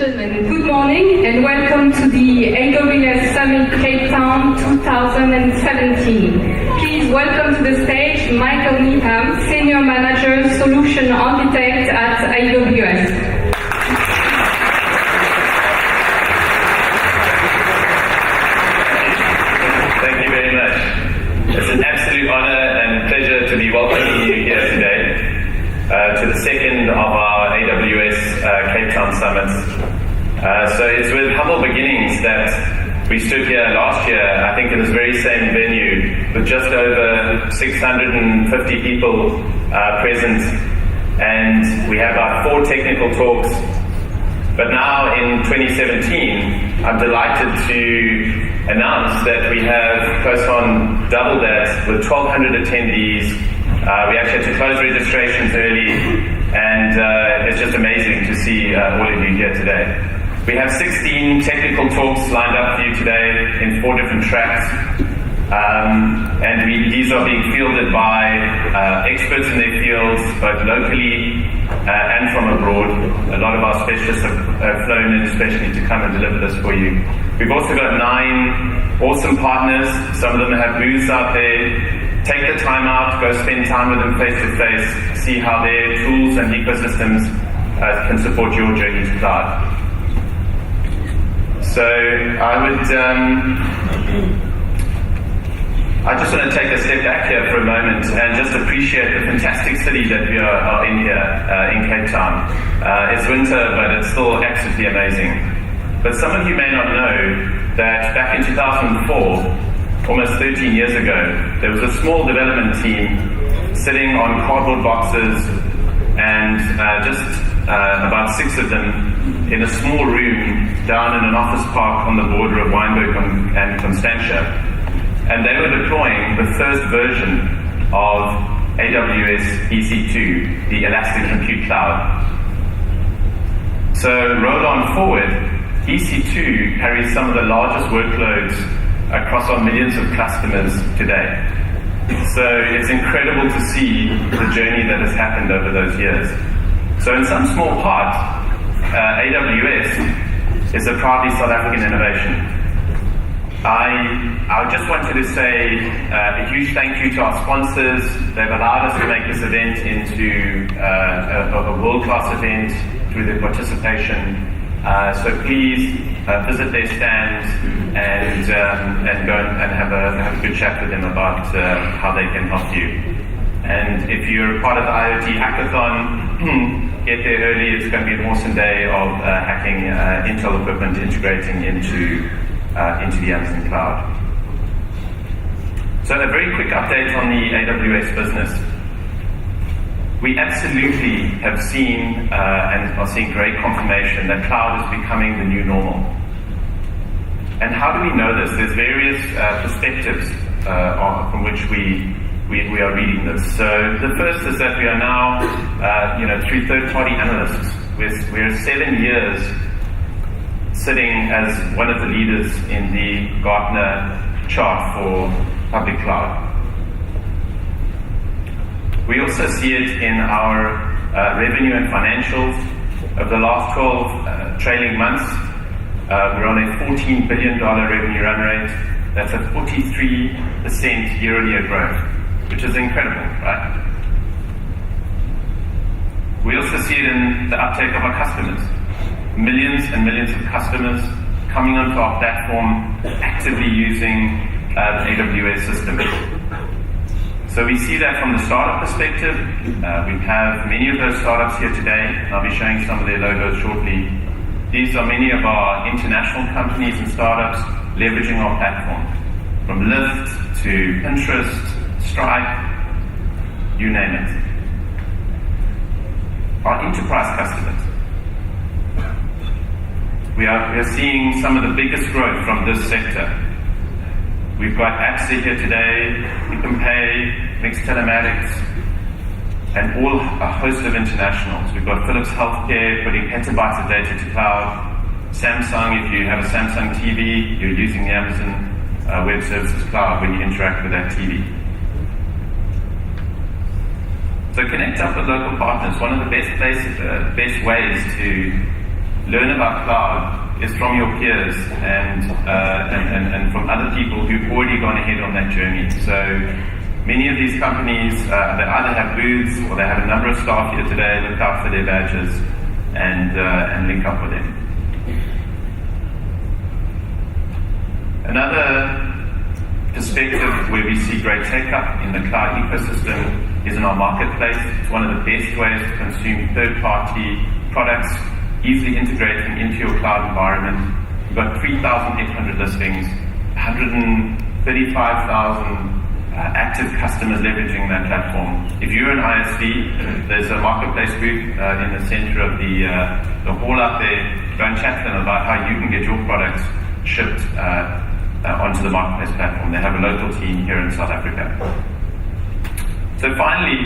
gentlemen, good morning and welcome to the AWS Summit Cape Town 2017. Please welcome to the stage Michael Needham, Senior Manager, Solution Architect at AWS. Thank you very much. It's an absolute honor and pleasure to be welcoming you here today to the second of our AWS Cape Town Summits. So it's with humble beginnings that we stood here last year, I think in this very same venue, with just over 650 people present, and we had about 4 technical talks. But now in 2017, I'm delighted to announce that we have close on double that with 1,200 attendees. We actually had to close registrations early, and it's just amazing to see all of you here today. We have 16 technical talks lined up for you today in 4 different tracks, and these are being fielded by experts in their fields, both locally and from abroad. A lot of our specialists have flown in especially to come and deliver this for you. We've also got 9 awesome partners. Some of them have booths out there. Take the time out, go spend time with them face to face, see how their tools and ecosystems can support your journey to cloud. So I just want to take a step back here for a moment and just appreciate the fantastic city that we are in here in Cape Town. It's winter, but it's still absolutely amazing. But some of you may not know that back in 2004, almost 13 years ago, there was a small development team sitting on cardboard boxes and just about 6 of them in a small room down in an office park on the border of Wynberg and Constantia. And they were deploying the first version of AWS EC2, the Elastic Compute Cloud. So roll on forward, EC2 carries some of the largest workloads across our millions of customers today. So it's incredible to see the journey that has happened over those years. So in some small part, AWS is a proudly South African innovation. I just wanted to say a huge thank you to our sponsors. They've allowed us to make this event into a world-class event through their participation. So please visit their stands and go and have a good chat with them about how they can help you. And if you're part of the IoT hackathon, get there early. It's going to be an awesome day of hacking Intel equipment integrating into the Amazon cloud. So a very quick update on the AWS business. We absolutely have seen and are seeing great confirmation that cloud is becoming the new normal. And how do we know this? There's various perspectives from which we are reading this. So the first is that we are now, through third-party analysts, we're 7 years sitting as one of the leaders in the Gartner chart for public cloud. We also see it in our revenue and financials. Over the last 12 trailing months, we're on a $14 billion revenue run rate. That's a 43% year-on-year growth, which is incredible, right? We also see it in the uptake of our customers. Millions and millions of customers coming onto our platform, actively using the AWS system. So we see that from the startup perspective. We have many of those startups here today. I'll be showing some of their logos shortly. These are many of our international companies and startups leveraging our platform. From Lyft to Pinterest, Stripe, you name it. Our enterprise customers. We are seeing some of the biggest growth from this sector. We've got AXA here today, You Can Pay, Mix Telematics, and a host of internationals. We've got Philips Healthcare putting petabytes of data to cloud. Samsung, if you have a Samsung TV, you're using the Amazon Web Services Cloud when you interact with that TV. So connect up with local partners. One of the best ways to learn about cloud is from your peers and from other people who've already gone ahead on that journey. So many of these companies, they either have booths or they have a number of staff here today. Look out for their badges and link up with them. Another perspective where we see great take-up in the cloud ecosystem is in our marketplace. It's one of the best ways to consume third-party products, easily integrating into your cloud environment. We've got 3,800 listings, 135,000 active customers leveraging that platform. If you're an ISV, there's a marketplace booth in the center of the hall up there. Go and chat to them about how you can get your products shipped onto the marketplace platform. They have a local team here in South Africa. So finally,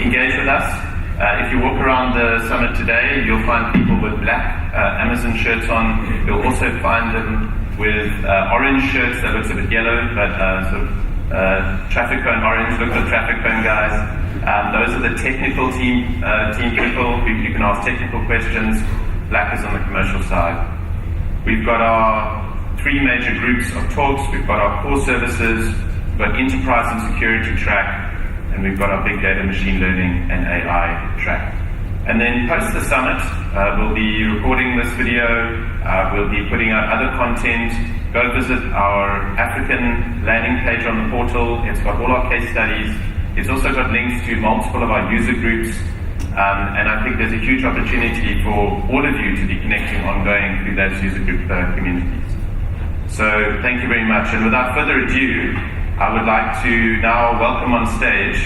engage with us. If you walk around the summit today, you'll find people with black Amazon shirts on. You'll also find them with orange shirts that looks a bit yellow, but sort of traffic cone orange. Look for the traffic cone guys. Those are the technical team people. You can ask technical questions. Black is on the commercial side. We've got our 3 major groups of talks. We've got our core services, we've got enterprise and security track, and we've got our big data, machine learning, and AI track. And then post the summit, we'll be recording this video, we'll be putting out other content. Go visit our African landing page on the portal. It's got all our case studies. It's also got links to multiple of our user groups. And I think there's a huge opportunity for all of you to be connecting ongoing through those user group communities. So thank you very much. And without further ado, I would like to now welcome on stage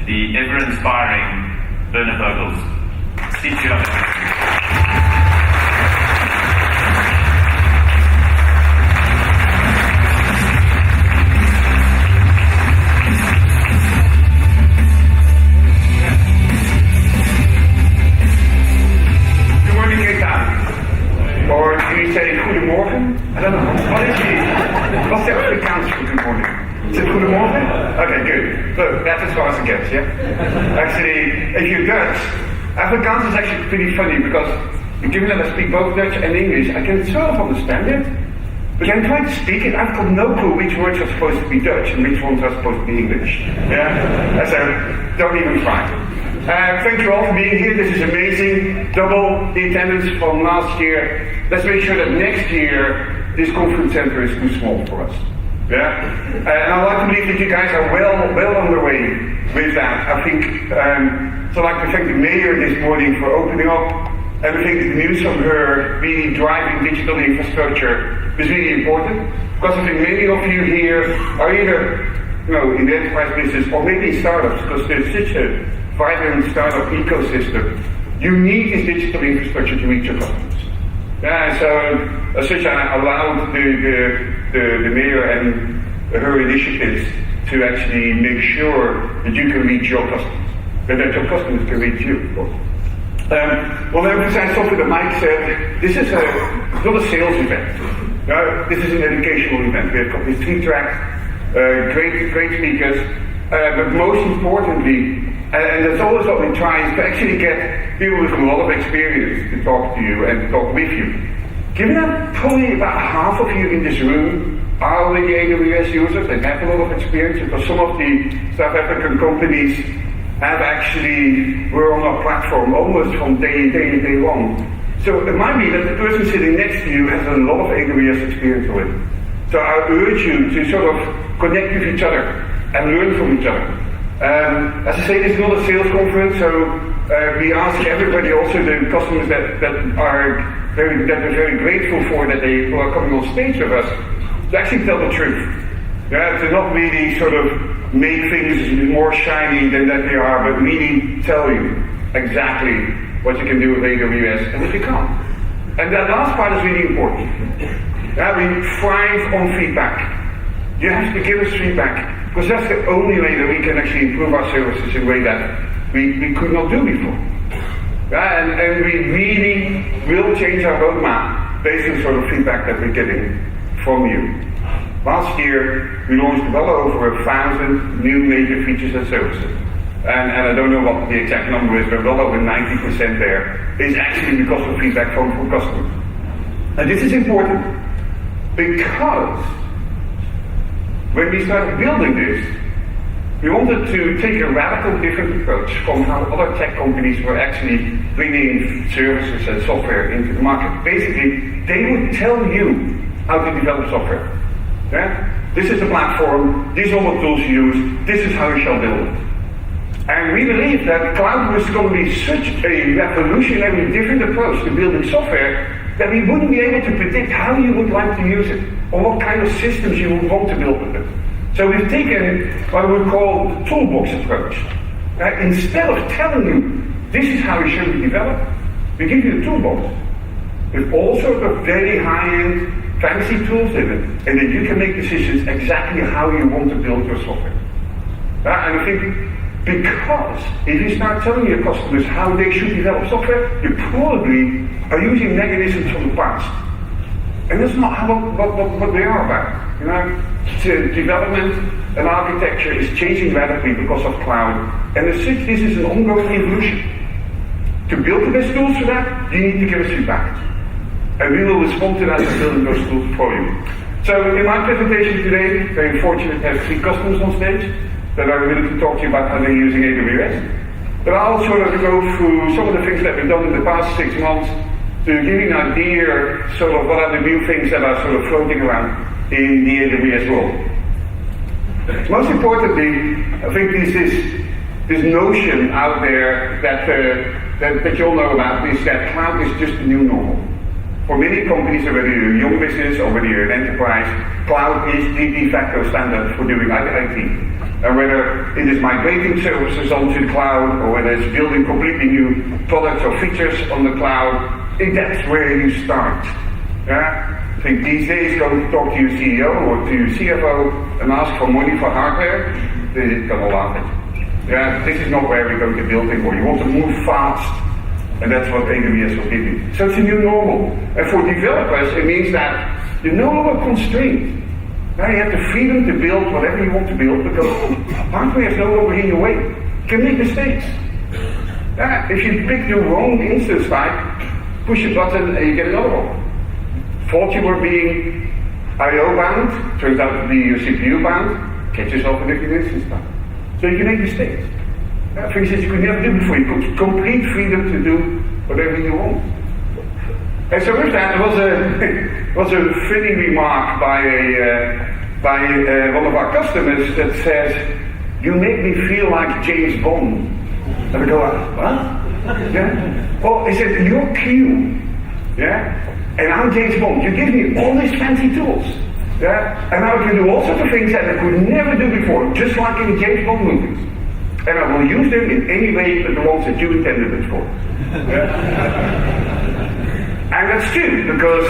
the ever-inspiring Werner Vogels. Steve, you up. Or do you say goedemorgen? I don't know. What is it? What's the Afrikaans for good morning? Is it goedemorgen? Okay, good. Look, that's as far as it gets, yeah? Actually, if you're Dutch, Afrikaans is actually pretty funny because given that I speak both Dutch and English, I can sort of understand it. But I'm trying to speak it, I've got no clue which words are supposed to be Dutch and which ones are supposed to be English. Yeah? So, don't even try. Thank you all for being here. This is amazing. Double the attendance from last year. Let's make sure that next year this conference center is too small for us. Yeah? And I'd like to believe that you guys are well on the way with that. I think, so I'd like to thank the mayor this morning for opening up. And I think the news from her really driving digital infrastructure is really important. Because I think many of you here are either in the enterprise business or maybe in startups, because there's such a vibrant startup ecosystem. You need this digital infrastructure to reach your customers. Yeah, so as such, I allowed the mayor and her initiatives to actually make sure that you can reach your customers, and that your customers can reach you, of course. Well, I emphasize something that Mike said. This is not a sales event. This is an educational event. We have got these 3 tracks, great speakers, but most importantly, and that's always what we try, is to actually get people with a lot of experience to talk to you and talk with you. Given that probably about half of you in this room are already AWS users and have a lot of experience, because some of the South African companies have actually were on our platform almost from day one. So it might be that the person sitting next to you has a lot of AWS experience already. So I urge you to sort of connect with each other and learn from each other. As I say, this is not a sales conference, so we ask everybody, also the customers that we're very grateful for, that they are coming on stage with us, to actually tell the truth. Yeah, to not really sort of make things more shiny than that they are, but really tell you exactly what you can do with AWS and what you can't. And that last part is really important. Yeah, we thrive on feedback. You have to give us feedback, because that's the only way that we can actually improve our services in a way that we could not do before. Yeah, and we really will change our roadmap based on sort of feedback that we're getting from you. Last year, we launched well over 1,000 new major features and services. and I don't know what the exact number is, but well over 90% there, is actually because of feedback from customers. And this is important because when we started building this, we wanted to take a radical different approach from how other tech companies were actually bringing services and software into the market. Basically, they would tell you how to develop software. Yeah? This is the platform, these are what tools you use, this is how you shall build it. And we believe that cloud was going to be such a revolutionary different approach to building software that we wouldn't be able to predict how you would like to use it or what kind of systems you would want to build with it. So we've taken what we call the toolbox approach. Instead of telling you this is how you should be developed, we give you a toolbox with all sorts of very high-end fancy tools in it, and then you can make decisions exactly how you want to build your software. And I think because if you start telling your customers how they should develop software, you probably are using mechanisms from the past. And that's not what they are about. You know, development and architecture is changing radically because of cloud, and as such, this is an ongoing evolution. To build the best tools for that, you need to give us feedback. And we will respond to that and build those tools for you. So in my presentation today, very fortunate to have 3 customers on stage that are willing to talk to you about how they're using AWS. But I'll sort of go through some of the things that we've done in the past 6 months to give you an idea sort of what are the new things that are sort of floating around in the AWS world. Most importantly, I think this notion out there that you all know about is that cloud is just the new normal. For many companies, whether you're a young business or whether you're an enterprise, cloud is the de facto standard for doing IT. And whether it is migrating services onto the cloud or whether it's building completely new products or features on the cloud, that's where you start. Yeah? I think these days, go talk to your CEO or to your CFO and ask for money for hardware, they're going to laugh at you. Yeah, this is not where we're going to build it, or you want to move fast, and that's what AWS will give you. So it's a new normal. And for developers, it means that you're no longer constrained. Now you have the freedom to build whatever you want to build because hardware is no longer in your way. You can make mistakes. Yeah, if you pick the wrong instance type, push a button and you get another one. Thought you were being I/O bound, turns out to be your CPU bound, catch yourself in a different instance type. So you can make mistakes. Things that you could never do before. You got complete freedom to do whatever you want. And so with that, there was a fitting remark by one of our customers that says, "You make me feel like James Bond." And I go, "What?" Yeah. Oh, he said, "You're Q, yeah, and I'm James Bond. You give me all these fancy tools, yeah, and I can do all sorts of things that I could never do before, just like in the James Bond movies. And I will use them in any way but the ones that you intended it for." Yeah. And that's true, because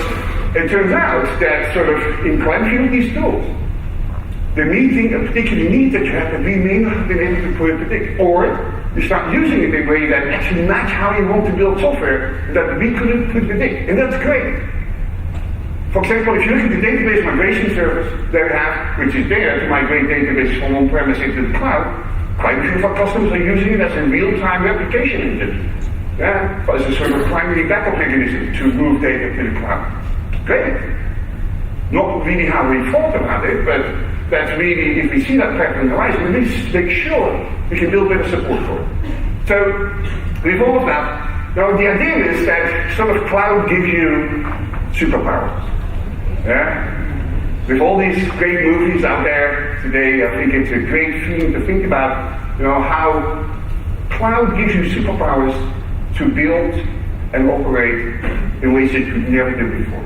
it turns out that sort of in quite a few of these tools, they're meeting a particular need that you have that we may not have been able to predict. Or you start using it in a way that actually match how you want to build software that we couldn't predict. And that's great. For example, if you look at the database migration service that we have, which is there to migrate databases from on-premise into the cloud, quite a few of our customers are using it as a real-time replication engine. Yeah, as a sort of primary backup mechanism to move data to the cloud. Great. Not really how we thought about it, but that's really, if we see that pattern arise, we make sure we can build better support for it. So, with all of that, now the idea is that sort of cloud gives you superpowers. Yeah? With all these great movies out there today, I think it's a great theme to think about, how cloud gives you superpowers to build and operate in ways that you could never do before.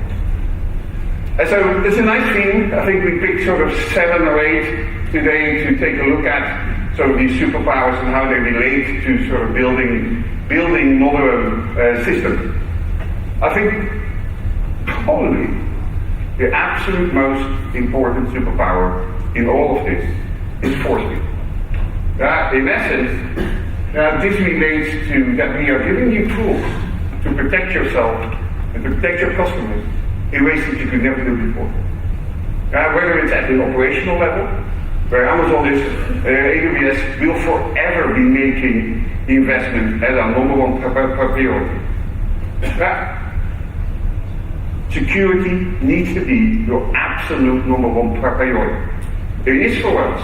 And so it's a nice theme. I think we picked sort of 7 or 8 today to take a look at sort of these superpowers and how they relate to sort of building modern systems. I think probably the absolute most important superpower in all of this is foresight. In essence, this relates to that we are giving you tools to protect yourself and to protect your customers in ways that you could never do before. Whether it's at the operational level, where Amazon is, AWS will forever be making investment as our number one priority. Security needs to be your absolute number one priority. It is for us,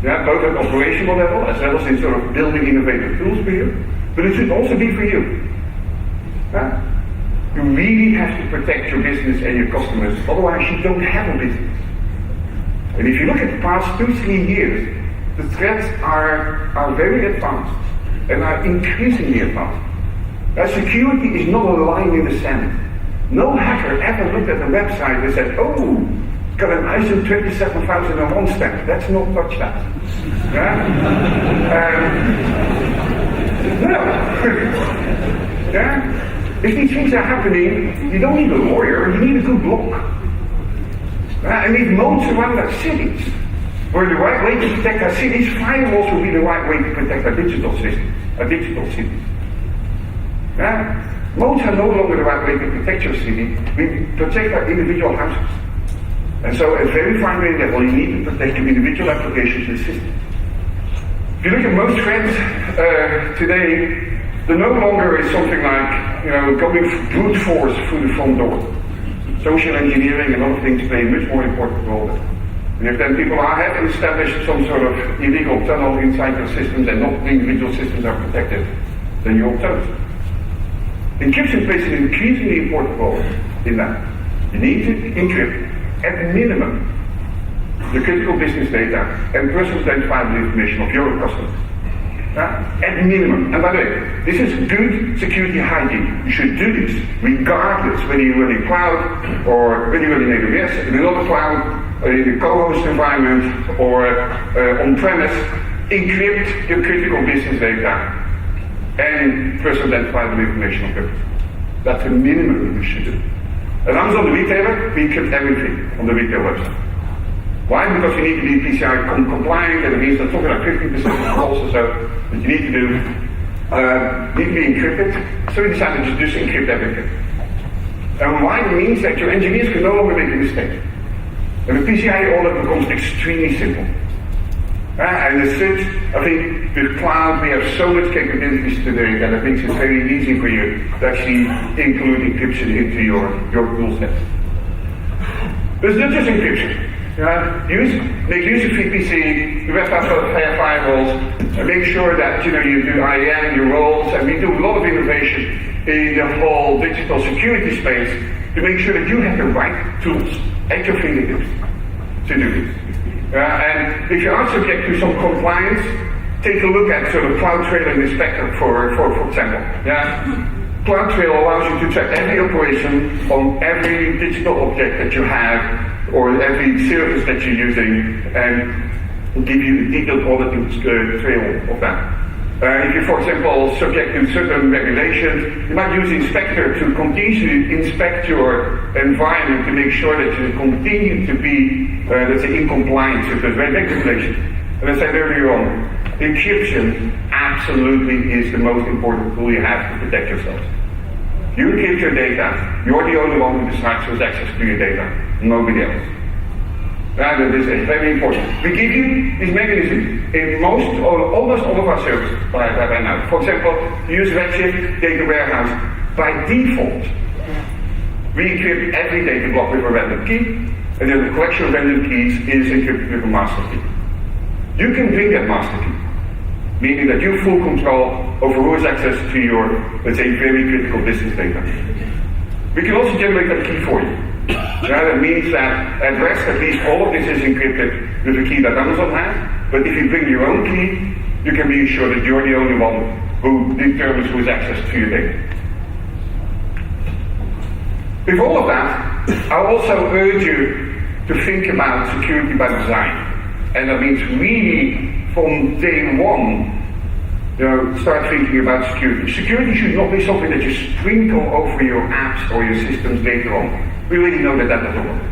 both at operational level as well as in sort of building innovative tools for you, but it should also be for you. You really have to protect your business and your customers, otherwise you don't have a business. And if you look at the past 2-3 years, the threats are very advanced and are increasingly advanced. Security is not a line in the sand. No hacker ever looked at a website and said, oh, it's got an ISO 27001 stamp. Let's not touch that. No. If these things are happening, you don't need a lawyer, you need a good block. And if moats around our cities were the right way to protect our cities, firewalls will be the right way to protect our digital systems, our digital cities. Moats are no longer the right way to protect your city. We protect our individual houses. And so at very fine grained level, you need to protect your individual applications and systems. If you look at most threats today, there no longer is something like, going brute force through the front door. Social engineering and other things play a much more important role there. And if then people have established some sort of illegal tunnel inside your systems and not the individual systems are protected, then you're toast. Encryption plays an increasingly important role in that. You need to encrypt, at minimum, the critical business data and personal identifiable information of your customers. At minimum. And by the way, this is good security hygiene. You should do this regardless whether you're running cloud or whether you're running AWS, in another cloud, in a co-host environment or on-premise. Encrypt your critical business data and personal identifiable information of it. That's the minimum you should do. At Amazon, the retailer, we encrypt everything on the retail website. Why? Because you need to be PCI compliant, and it means that something like 50% of the calls or so that you need to do need to be encrypted. So we decided to just encrypt everything. And why? It means that your engineers can no longer make a mistake. And the PCI audit becomes extremely simple. And as such, I think with cloud we have so much capabilities today that it makes it very easy for you to actually include encryption into your tool set. But it's not just encryption. Make use of VPC, the web firewalls, and make sure that you do IAM, your roles, and we do a lot of innovation in the whole digital security space to make sure that you have the right tools at your fingertips to do this. And if you are subject to some compliance, take a look at sort of CloudTrail and Inspector for example. CloudTrail allows you to track every operation on every digital object that you have or every service that you're using and give you a detailed auditing trail of that. If you're, for example, subject to certain regulations, you might use Inspector to continuously inspect your environment to make sure that you continue to be, let's say, in compliance with the regulations. And as I said earlier on, encryption absolutely is the most important tool you have to protect yourself. You encrypt your data, you're the only one who decides who has access to your data, nobody else. That is very important. We give you these mechanisms in almost all of our services by now. For example, you use Redshift data warehouse. By default, we encrypt every data block with a random key, and then the collection of random keys is encrypted with a master key. You can bring that master key, meaning that you have full control over who has access to your, let's say, very critical business data. We can also generate that key for you. That means that at rest, at least all of this is encrypted with a key that Amazon has, but if you bring your own key, you can be assured that you're the only one who determines who has access to your data. With all of that, I also urge you to think about security by design. And that means really from day one, start thinking about security. Security should not be something that you sprinkle over your apps or your systems later on. We already know that doesn't work.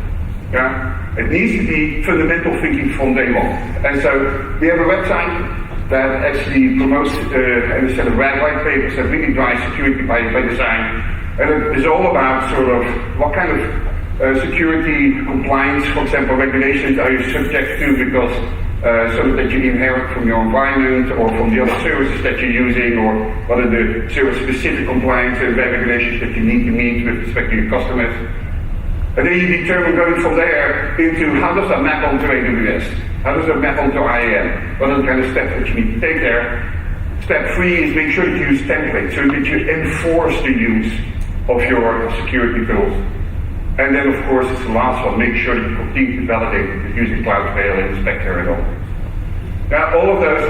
It needs to be fundamental thinking from day one. And so we have a website that actually promotes a set of red white papers that really drive security by design. And it is all about sort of what kind of security compliance, for example, regulations are you subject to, because something that you inherit from your environment or from the other services that you're using, or what are the service-specific compliance and regulations that you need to meet with respect to your customers. And then you determine going from there into how does that map onto AWS? How does that map onto IAM? What are the kind of steps that you need to take there? Step 3 is make sure that you use templates so that you enforce the use of your security tools. And then, of course, it's the last one, make sure that you continue to validate it with using Cloudtrail and Inspector and all. Now, all of those,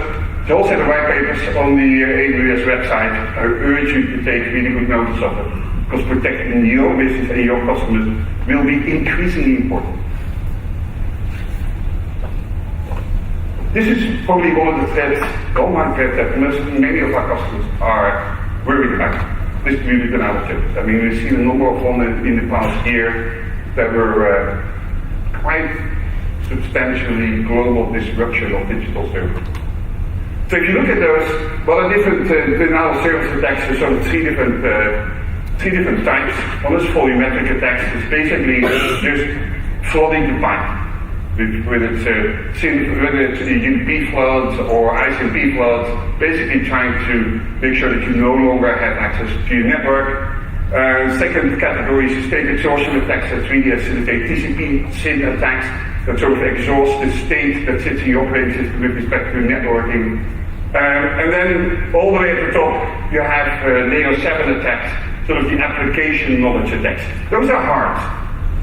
there's also the white papers on the AWS website. I urge you to take really good notice of it, because protecting your business and your customers will be increasingly important. This is probably one of the threats, the online threat that many of our customers are worried about. Distributed denial of service. I mean, we've seen a number of them in the past year that were quite substantially global disruption of digital services. So if you look at those, what are different denial of service attacks? There's sort of three different types. One is volumetric attacks. It's basically just flooding the pipe. Whether it's UDP floods or ICMP floods, basically trying to make sure that you no longer have access to your network. Second category is state exhaustion attacks. That's really facilitate TCP SYN attacks that sort of exhaust the state that sits in your operating system with respect to networking. And then all the way at the top, you have layer 7 attacks, sort of the application knowledge attacks. Those are hard.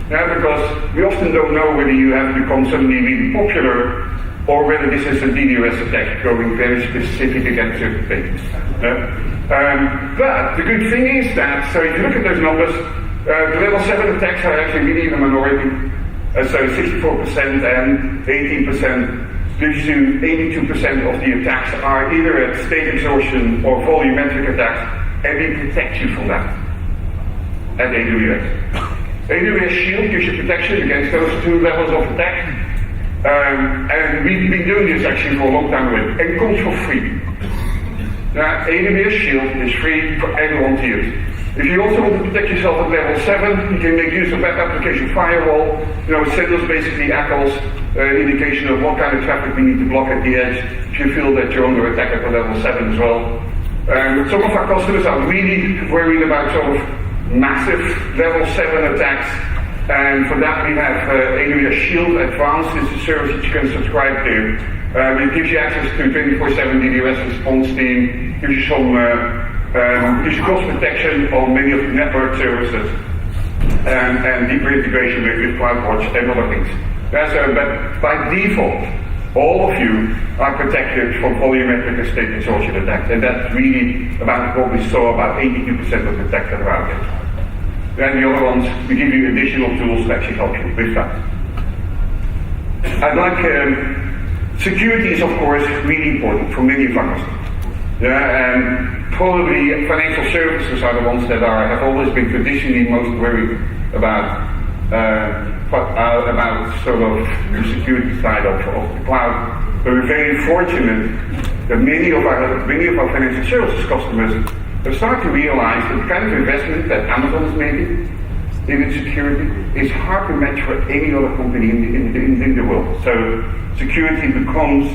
Yeah, because we often don't know whether you have become suddenly really popular or whether this is a DDoS attack going very specific against certain things. But the good thing is that, so if you look at those numbers, the level 7 attacks are actually really the minority. So 64% and 18%, gives you 82% of the attacks are either at state exhaustion or volumetric attacks, and we protect you from that at AWS. AWS Shield gives you protection against those two levels of attack. And we've been doing this actually for a long time already. And it comes for free. Now, AWS Shield is free for everyone to use. If you also want to protect yourself at level 7, you can make use of Web Application Firewall. You know, it sends us basically echoes, indication of what kind of traffic we need to block at the edge if you feel that you're under attack at the level 7 as well. Some of our customers are really worried about sort of massive level 7 attacks, and for that we have AWS Shield Advanced. It's a service that you can subscribe to. It gives you access to 24/7 DDoS response team, gives you some gives you cross protection on many of the network services, and deeper integration with CloudWatch and other things. But by default, all of you are protected from volumetric and state exhaustion attacks, and that's really about what we saw, about 82% of the attacks that are out there. Then the other ones, we give you additional tools to actually help you with that. I'd like, security is of course really important for many of our customers. Yeah, and probably financial services are the ones that have always been traditionally most worried about sort of the security side of the cloud. But we're very fortunate that many of our financial services customers have started to realize that the kind of investment that Amazon is making in its security is hard to match for any other company in the world. So security becomes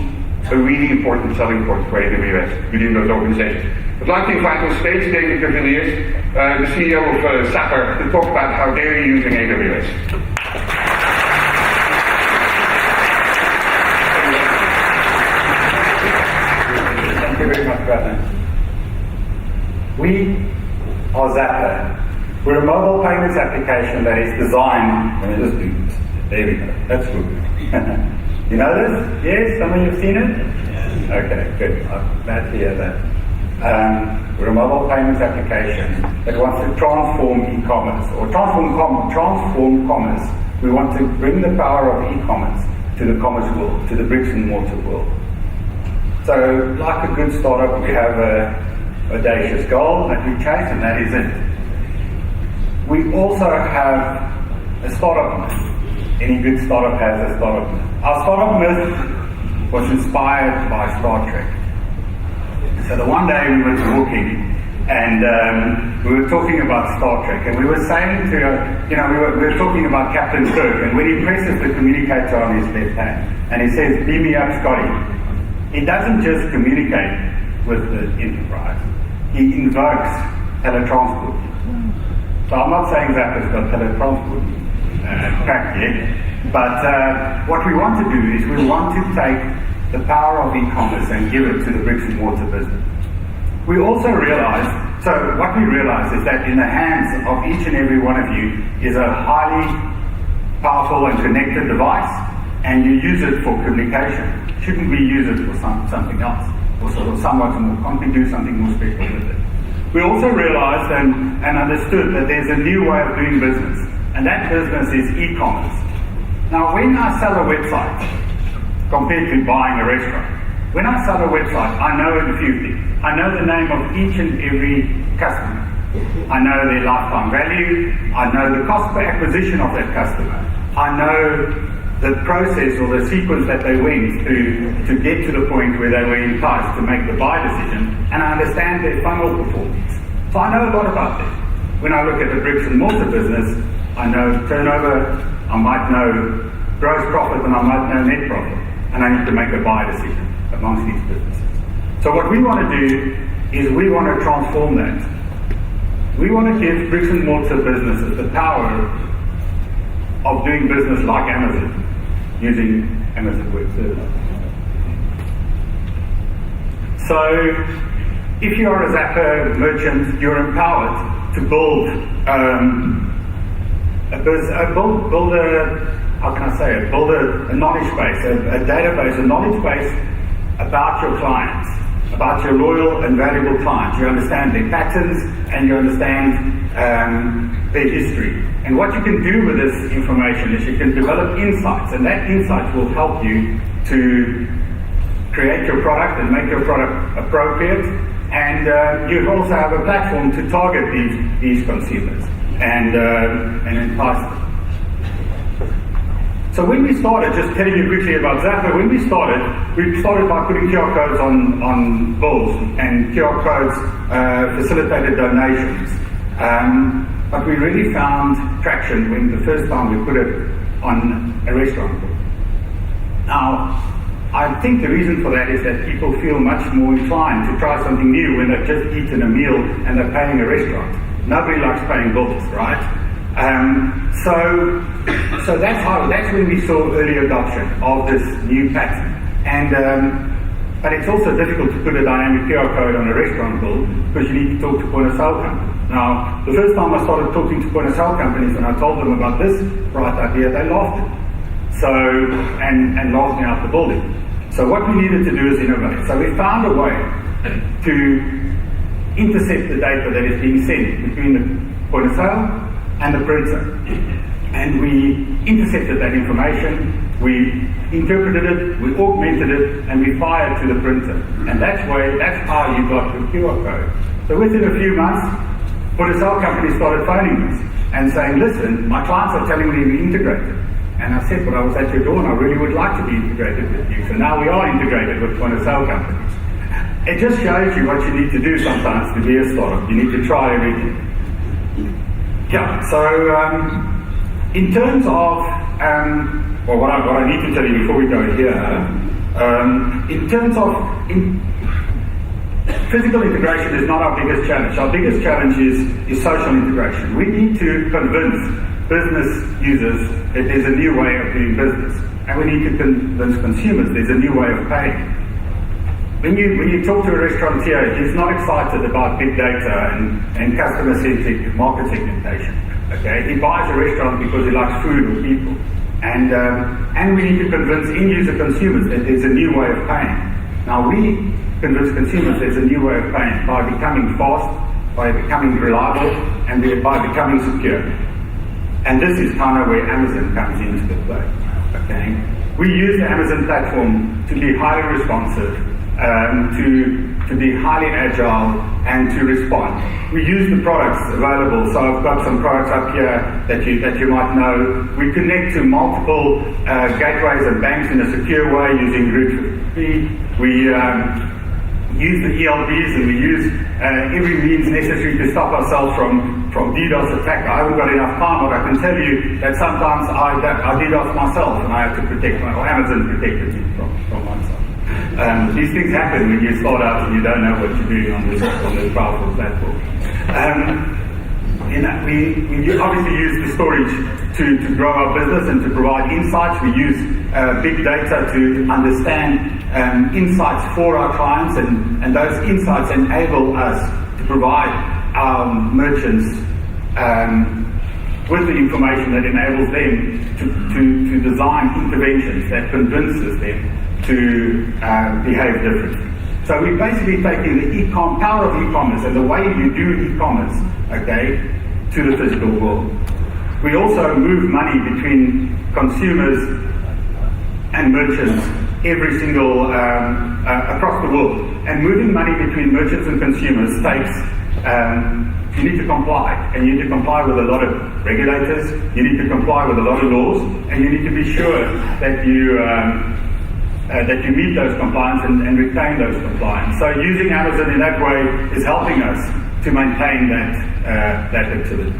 a really important selling point for AWS within those organizations. I'd like to invite on stage David Cavaliers, the CEO of Sapper, to talk about how they're using AWS. Thank you very much, Werner. We are Zapper. We're a mobile payments application that is designed. Let me just do this. There we go. That's good. You know this? Yes? Some of you have seen it? Yes. Okay, good. I'm glad to hear that. We're a mobile payments application that wants to transform e-commerce, or transform commerce. We want to bring the power of e-commerce to the commerce world, to the bricks and mortar world. So, like a good startup, we have a audacious goal that we chase, and that is it. We also have a startup myth. Any good startup has a startup myth. Our startup myth was inspired by Star Trek. So the one day we were talking and we were talking about Star Trek, and we were saying to, we were talking about Captain Kirk, and when he presses the communicator on his left hand, and he says, "Beam me up, Scotty," he doesn't just communicate with the Enterprise, he invokes teletransport. So I'm not saying Zappa's got teletransport cracked yet, but what we want to do is we want to take the power of e-commerce and give it to the bricks and mortar business. We also realized, so what we realized is that in the hands of each and every one of you is a highly powerful and connected device, and you use it for communication. Shouldn't we use it for something else? Or sort of somewhat more, can't we do something more special with it? We also realized and understood that there's a new way of doing business, and that business is e-commerce. Now, when I sell a website, compared to buying a restaurant, when I sell a website, I know a few things. I know the name of each and every customer. I know their lifetime value. I know the cost per acquisition of that customer. I know the process or the sequence that they went to get to the point where they were enticed to make the buy decision, and I understand their funnel performance. So I know a lot about them. When I look at the bricks and mortar business, I know turnover, I might know gross profit, and I might know net profit, and I need to make a buy decision amongst these businesses. So what we want to do is we want to transform that. We want to give bricks and mortar businesses the power of doing business like Amazon, using Amazon Web Services. So if you're a Zappa merchant, you're empowered to build a knowledge base, a database, a knowledge base about your clients, about your loyal and valuable clients. You understand their patterns and you understand their history. And what you can do with this information is you can develop insights, and that insight will help you to create your product and make your product appropriate. And you also have a platform to target these consumers and entice them. So when we started, just telling you quickly about Zappa, when we started by putting QR codes on bills, and QR codes facilitated donations. But we really found traction when the first time we put it on a restaurant bill. Now, I think the reason for that is that people feel much more inclined to try something new when they've just eaten a meal and they're paying a restaurant. Nobody likes paying bills, right? So that's when we saw early adoption of this new pattern. But it's also difficult to put a dynamic QR code on a restaurant bill because you need to talk to point of sale companies. Now, the first time I started talking to point of sale companies and I told them about this bright idea, they laughed at me. So, and laughed me out the building. So what we needed to do is innovate. So we found a way to intercept the data that is being sent between the point of sale and the printer. And we intercepted that information, we interpreted it, we augmented it, and we fired to the printer. And that's how you got the QR code. So within a few months, point of sale companies started phoning us and saying, listen, my clients are telling me we're integrated. And I said, well, I was at your door and I really would like to be integrated with you. So now we are integrated with point of sale companies. It just shows you what you need to do sometimes to be a startup. You need to try everything. Yeah, so in terms of, what I need to tell you before we go here, in terms of physical integration is not our biggest challenge. Our biggest challenge is social integration. We need to convince business users that there's a new way of doing business, and we need to convince consumers there's a new way of paying. When you talk to a restaurateur, he's not excited about big data and customer-centric market segmentation. Okay, he buys a restaurant because he likes food or people, and we need to convince end-user consumers that there's a new way of paying. Now we convince consumers there's a new way of paying by becoming fast, by becoming reliable, and by becoming secure. And this is kind of where Amazon comes into the play. Okay, we use the Amazon platform to be highly responsive, to be highly agile, and to respond. We use the products available. So I've got some products up here that you might know. We connect to multiple gateways and banks in a secure way using Route 50. We use the ELBs and we use every means necessary to stop ourselves from DDoS attack. I haven't got enough time, but I can tell you that sometimes I DDoS myself and I have to protect or Amazon protected me from myself. These things happen when you start out and you don't know what you're doing on this powerful platform. We obviously use the storage to grow our business and to provide insights. We use big data to understand insights for our clients, and those insights enable us to provide our merchants with the information that enables them to design interventions that convinces them to behave differently. So we're basically taking the power of e-commerce and the way you do e-commerce, okay, to the physical world. We also move money between consumers and merchants every single across the world. And moving money between merchants and consumers takes you need to comply, and you need to comply with a lot of regulators. You need to comply with a lot of laws, and you need to be sure that you meet those compliance and retain those compliance. So using Amazon in that way is helping us to maintain that activity.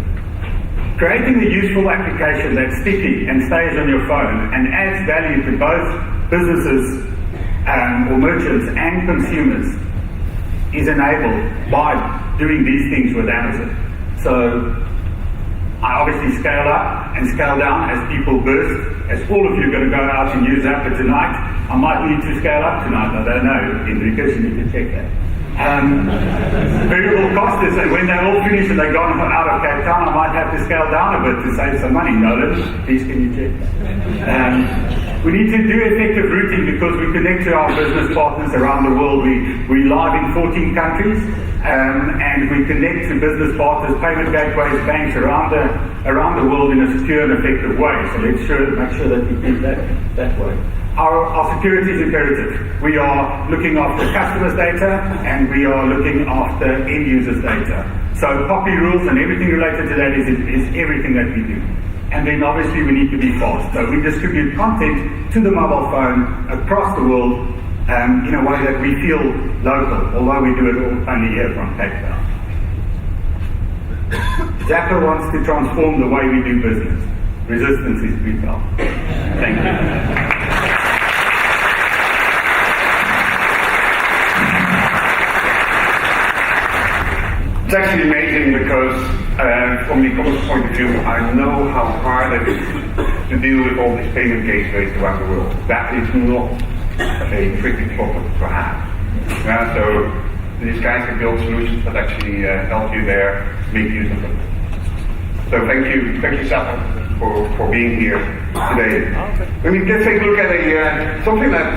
Creating a useful application that's sticky and stays on your phone and adds value to both businesses or merchants and consumers is enabled by doing these things with Amazon. So I obviously scale up and scale down as people burst. As all of you are going to go out and use Apple tonight, I might need to scale up tonight. I don't know, Enrique, you need to check that. Variable cost is that when they're all finished and they've gone out of Cape Town, I might have to scale down a bit to save some money. Nolan, please can you check that? We need to do effective routing because we connect to our business partners around the world. We're live in 14 countries and we connect to business partners, payment gateways, banks around the world in a secure and effective way. So let's make sure that we keep that way. Our security is imperative. We are looking after customers' data and we are looking after end users' data. So copy rules and everything related to that is everything that we do. And then obviously we need to be fast. So we distribute content to the mobile phone across the world in a way that we feel local, although we do it only here from Cape Town. Zapper wants to transform the way we do business. Resistance is futile. Thank you. It's actually amazing because from the e-commerce point of view, I know how hard it is to deal with all these payment gateways around the world. That is not a tricky problem to have. So these guys can build solutions that actually help you there, make use of them. So thank you, Safra, for being here today. Let me just take a look at something that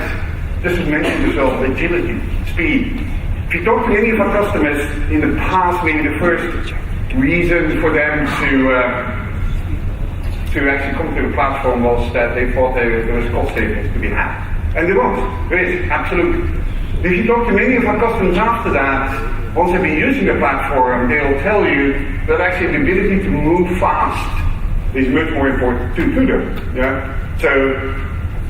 just was mentioned as well: agility, speed. If you talk to any of our customers in the past, maybe the first reason for them to actually come to the platform was that they thought there was cost savings to be had. And there was. There is, absolutely. If you talk to many of our customers after that, once they've been using the platform, they'll tell you that actually the ability to move fast is much more important to them. Yeah? So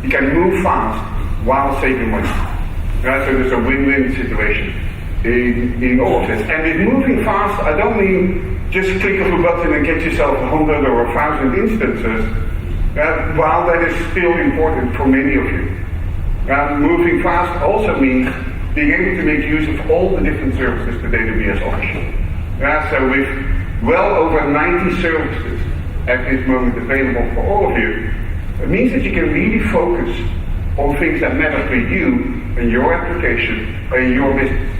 you can move fast while saving money. Yeah? So there's a win-win situation in all of this. And with moving fast, I don't mean just click of a button and get yourself 100 or 1,000 instances, while that is still important for many of you. Moving fast also means being able to make use of all the different services that AWS offers. So with well over 90 services at this moment available for all of you, it means that you can really focus on things that matter for you and your application and your business.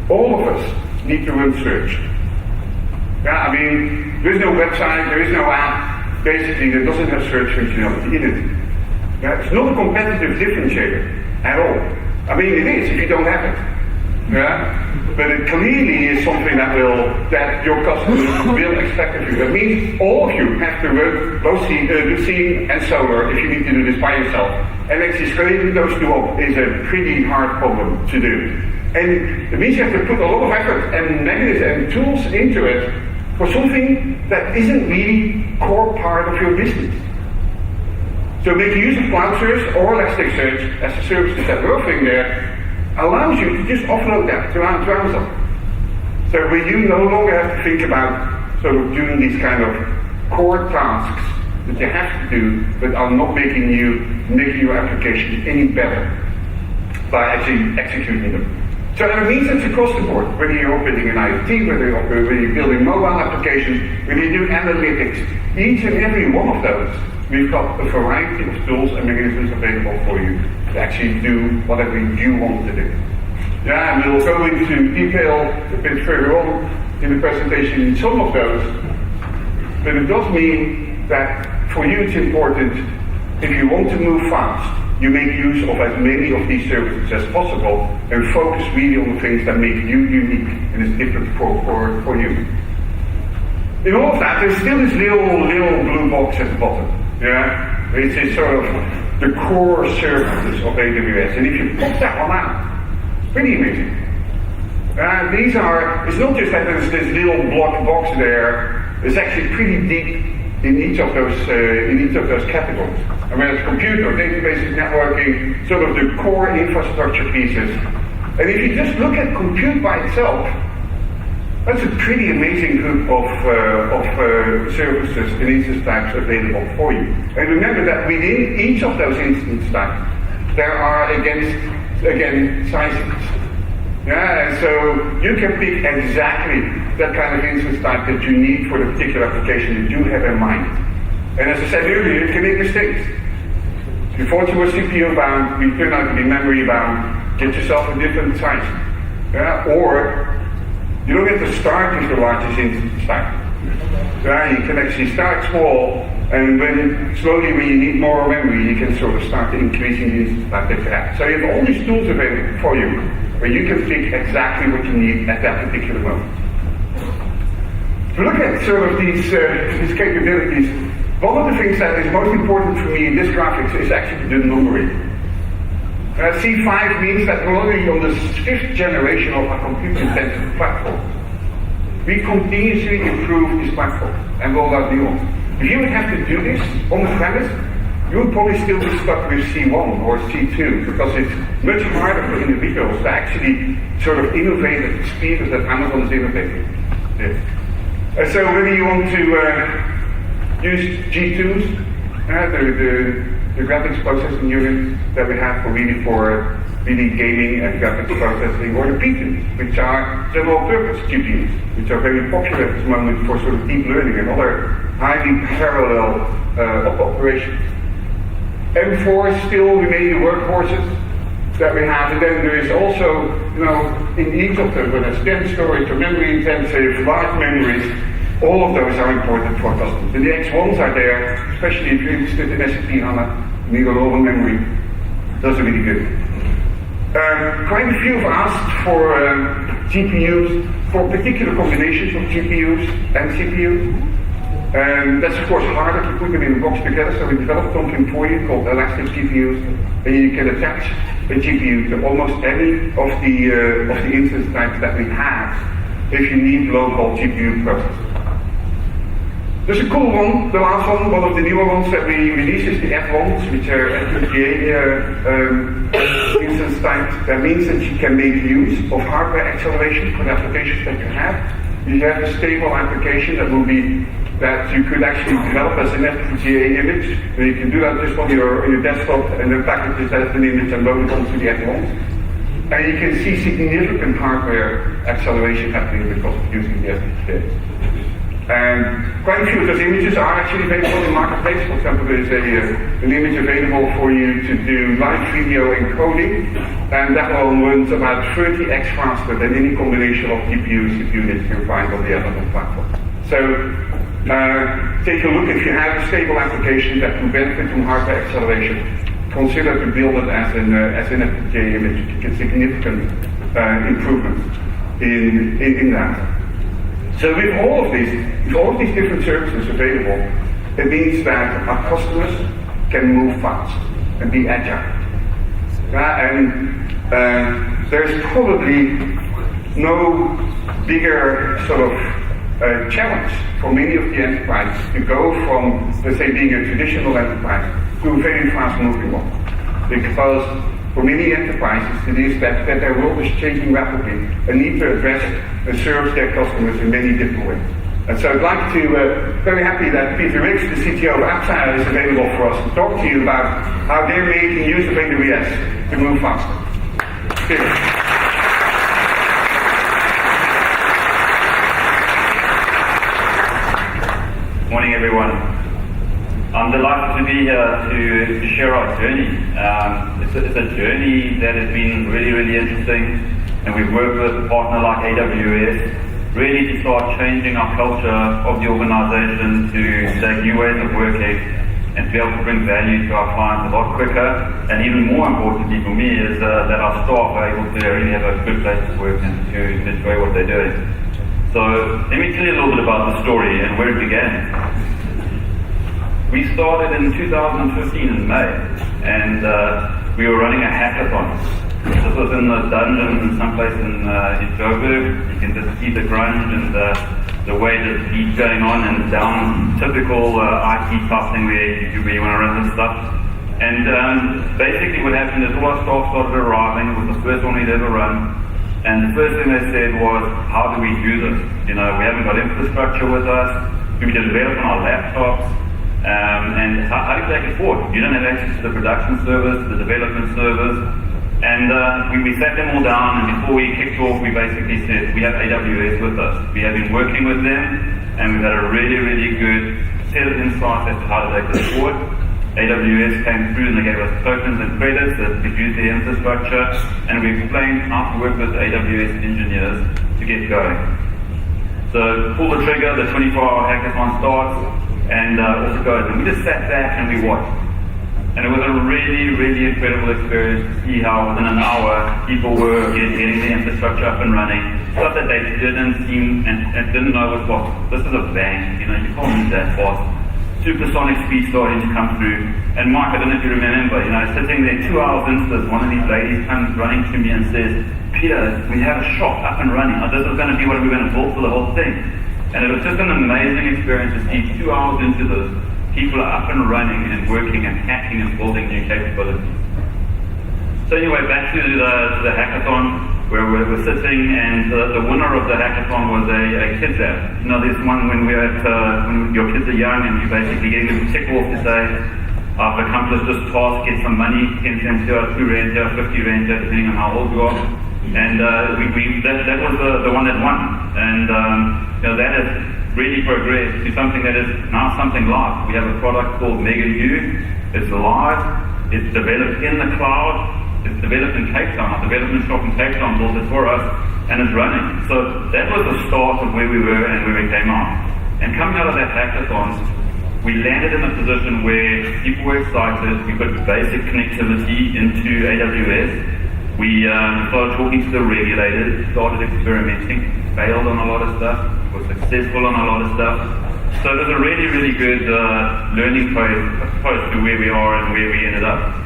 All of us need to run search. I mean, there is no website, there is no app, basically, that doesn't have search functionality in it. It's not a competitive differentiator at all. I mean, it is if you don't have it. But it clearly is something that your customers will expect of you. That means all of you have to run both Lucene and Solar if you need to do this by yourself. And actually scaling those two up is a pretty hard problem to do. And it means you have to put a lot of effort and mechanisms and tools into it for something that isn't really core part of your business. So making use of cloud search or Elasticsearch as the services that we're offering there allows you to just offload that to Amazon. So where you no longer have to think about sort of doing these kind of core tasks that you have to do, but are not making your application any better by actually executing them. So that means it's across the board, whether you're operating an IoT, whether you're building mobile applications, whether you do analytics, each and every one of those, we've got a variety of tools and mechanisms available for you to actually do whatever you want to do. Yeah, and we'll go into detail a bit further on in the presentation in some of those, but it does mean that for you it's important, if you want to move fast, you make use of as many of these services as possible and focus really on the things that make you unique and is different for you. In all of that, there's still this little blue box at the bottom, yeah? Which is sort of the core services of AWS. And if you pop that one out, it's pretty amazing. It's not just that there's this little block box there, it's actually pretty deep in each of those categories. And whether it's computer, databases, networking, sort of the core infrastructure pieces. And if you just look at compute by itself, that's a pretty amazing group of services and instance types available for you. And remember that within each of those instance types, there are again sizes. Yeah, and so you can pick exactly that kind of instance type that you need for the particular application that you have in mind. And as I said earlier, you can make mistakes. You thought you were CPU bound, you turn out to be memory bound, get yourself a different size. Yeah, or you don't get to start with the largest instance type. Yeah, you can actually start small, and when you need more memory, you can sort of start increasing the instance type that you have. So you have all these tools available for you, where you can pick exactly what you need at that particular moment. To look at sort of these capabilities, one of the things that is most important for me in this graphics is actually the numbering. C5 means that we're already on the 5th generation of a compute-intensive platform. We continuously improve this platform and roll out new ones. If you would have to do this on the premise, you would probably still be stuck with C1 or C2 because it's much harder for individuals to actually sort of innovate at the speed that Amazon is innovating. Yeah. So whether you want to use G2s, the graphics processing units that we have for really gaming and graphics processing, or the P2s, which are general purpose GPUs, which are very popular at this moment for sort of deep learning and other highly parallel operations. M4 still remain the workhorses that we have, and then there is also, in each of them, whether it's dense storage or memory intensive, large memories, all of those are important for customers. And the X1s are there, especially if you're interested in SAP HANA, you need a lot of memory. Those are really good. Quite a few have asked for GPUs, for particular combinations of GPUs and CPUs. That's of course harder to put them in a box together, so we developed something for you called elastic GPUs, and you can attach a GPU to almost any of the instance types that we have if you need local GPU processing. There's a cool one, the last one of the newer ones that we released is the F1s, which are FPGA instance types. That means that you can make use of hardware acceleration for the applications that you have. You have a stable application that you could actually develop as an FPGA image. So you can do that just on your desktop and then package it as an image and load it onto the F1s. And you can see significant hardware acceleration happening because of using the FPGA. And quite a few of those images are actually available in the marketplace. For example, there is an image available for you to do live video encoding, and that one runs about 30x faster than any combination of GPUs that you can find on the Amazon platform. So take a look. If you have a stable application that can benefit from hardware acceleration, consider to build it as an FPGA image to get significant improvements in that. So with all of these different services available, it means that our customers can move fast and be agile. There's probably no bigger sort of challenge for many of the enterprises to go from, let's say, being a traditional enterprise to a very fast moving one. Because for many enterprises to the aspect that their world is changing rapidly and need to address and serve their customers in many different ways. And so I'd like to, very happy that Peter Ricks, the CTO of APSA, is available for us to talk to you about how they're making use of AWS to move faster. Peter. Morning, everyone. I'm delighted to be here to share our journey. It's a journey that has been really, really interesting, and we've worked with a partner like AWS really to start changing our culture of the organization to take new ways of working and to be able to bring value to our clients a lot quicker. And even more importantly for me is that our staff are able to really have a good place to work and to enjoy what they're doing. So let me tell you a little bit about the story and where it began. We started in 2015 in May, and we were running a hackathon. This was in the dungeon someplace in Joburg. You can just see the grunge and the way the beat's going on, and down typical IT type thing where you want to run this stuff. And basically what happened is all our staff started arriving. It was the first one we'd ever run. And the first thing they said was, how do we do this? You know, we haven't got infrastructure with us. We develop on our laptops. And how do you take it forward? You don't have access to the production service, the development service. And we sat them all down, and before we kicked off, we basically said, we have AWS with us. We have been working with them, and we've had a really, really good set of insights as to how to take this forward. AWS came through and they gave us tokens and credits that could use the infrastructure, and we explained how to work with AWS engineers to get going. So pull the trigger, the 24-hour hackathon starts, and off it goes. And we just sat back and we watched. And it was a really, really incredible experience to see how within an hour people were getting the infrastructure up and running. Stuff that they didn't seem and didn't know was possible. This is a bank, you know, you can't move that fast. Supersonic speed starting to come through. And Mike, I don't know if you remember, you know, sitting there 2 hours into this, one of these ladies comes running to me and says, Peter, we have a shop up and running. This is going to be what we're going to build for the whole thing. And it was just an amazing experience to see 2 hours into this, people are up and running and working and hacking and building new capabilities. So anyway, back to the hackathon where we were sitting, and the winner of the hackathon was a kids app. You know, this one when we're at, when your kids are young and you basically get them to tick off to say, I've accomplished this task, get some money, 10 cents here, 2 rand here, 50 rand here, depending on how old you are. And that was the one that won. And you know, that has really progressed to something that is now something live. We have a product called Mega U. It's live. It's developed in the cloud. It's developed in Cape Town. Our development shop in Cape Town built it for us, and it's running. So that was the start of where we were and where we came out. And coming out of that hackathon, we landed in a position where people were excited. We put basic connectivity into AWS. We started talking to the regulators, started experimenting, failed on a lot of stuff, was successful on a lot of stuff. So it was a really, really good learning phase opposed to where we are and where we ended up.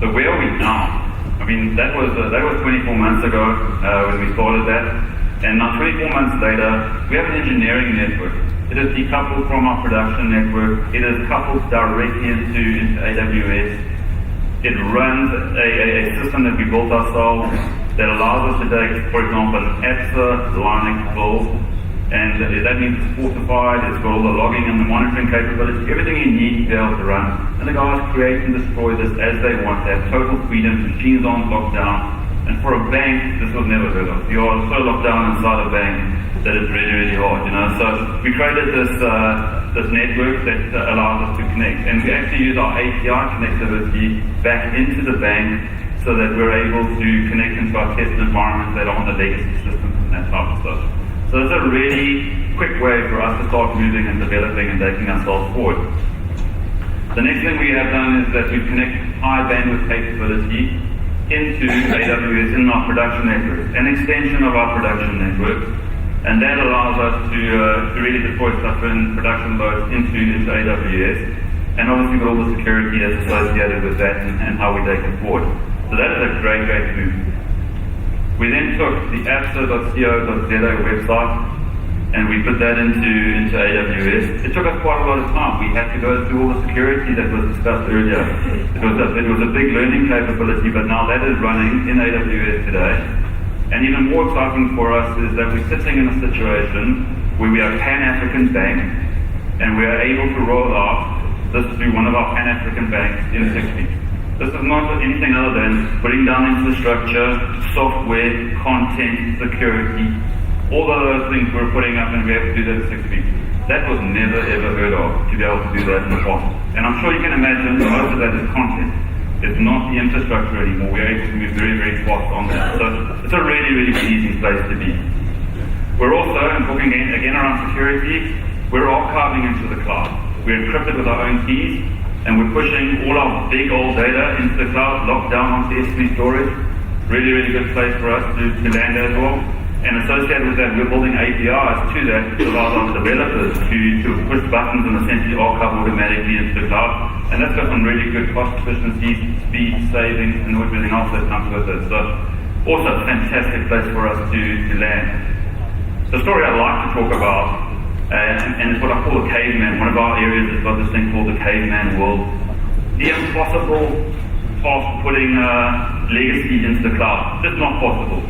So where are we now? I mean, that was 24 months ago when we started that. And now 24 months later, we have an engineering network. It is decoupled from our production network. It is coupled directly into AWS. It runs a system that we built ourselves that allows us to take, for example, an APSA Linux build, and that means it's fortified, it's got all the logging and the monitoring capabilities, everything you need to be able to run. And the guys create and destroy this as they want. They have total freedom, machines aren't locked down. And for a bank, this was never heard of. You are so locked down inside a bank that it's really, really hard, you know. So we created this network that allows us to connect. And we actually use our API connectivity back into the bank so that we're able to connect into our test environments that are on the legacy systems and that type of stuff. So it's a really quick way for us to start moving and developing and taking ourselves forward. The next thing we have done is that we've connected high bandwidth capability into AWS in our production network, an extension of our production network, and that allows us to really deploy stuff in production loads into AWS, and obviously with all the security that's associated with that and how we take it forward. So that is a great, great move. We then took the apsa.co.za website and we put that into AWS. It took us quite a lot of time. We had to go through all the security that was discussed earlier. It was a big learning capability, but now that is running in AWS today. And even more exciting for us is that we're sitting in a situation where we are a Pan-African bank, and we are able to roll out this to one of our Pan-African banks in 6 weeks. This is not anything other than putting down infrastructure, software, content, security, all of those things we're putting up, and we have to do that in 6 weeks. That was never ever heard of, to be able to do that in the past. And I'm sure you can imagine most of that is content. It's not the infrastructure anymore. We're able to move very, very fast on that. So it's a really, really easy place to be. We're also, and talking again around security, we're archiving into the cloud. We're encrypted with our own keys, and we're pushing all our big old data into the cloud, locked down onto S3 storage. Really, really good place for us to land as well. And associated with that, we're building APIs to that, which allows our developers to push buttons and essentially archive automatically into the cloud. And that's got some really good cost efficiencies, speed, savings, and everything else that comes with it. So also a fantastic place for us to land. The story I'd like to talk about, and it's what I call a caveman. One of our areas has got this thing called the caveman world. The impossible task of putting legacy into the cloud. Just not possible.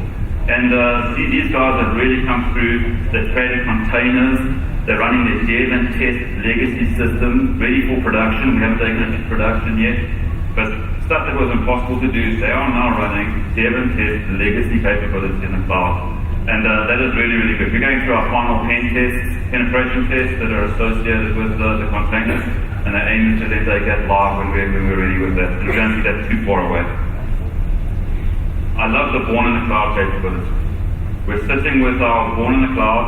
And these guys have really come through. They've created containers. They're running their dev and test legacy system ready for production. We haven't taken it to production yet. But stuff that was impossible to do, they are now running dev and test legacy capability in the cloud. And that is really, really good. We're going through our final penetration tests that are associated with the containers. And the aim is to then take that live when we're ready with that. And we don't see that too far away. I love the born in the cloud capability. We're sitting with our born in the cloud,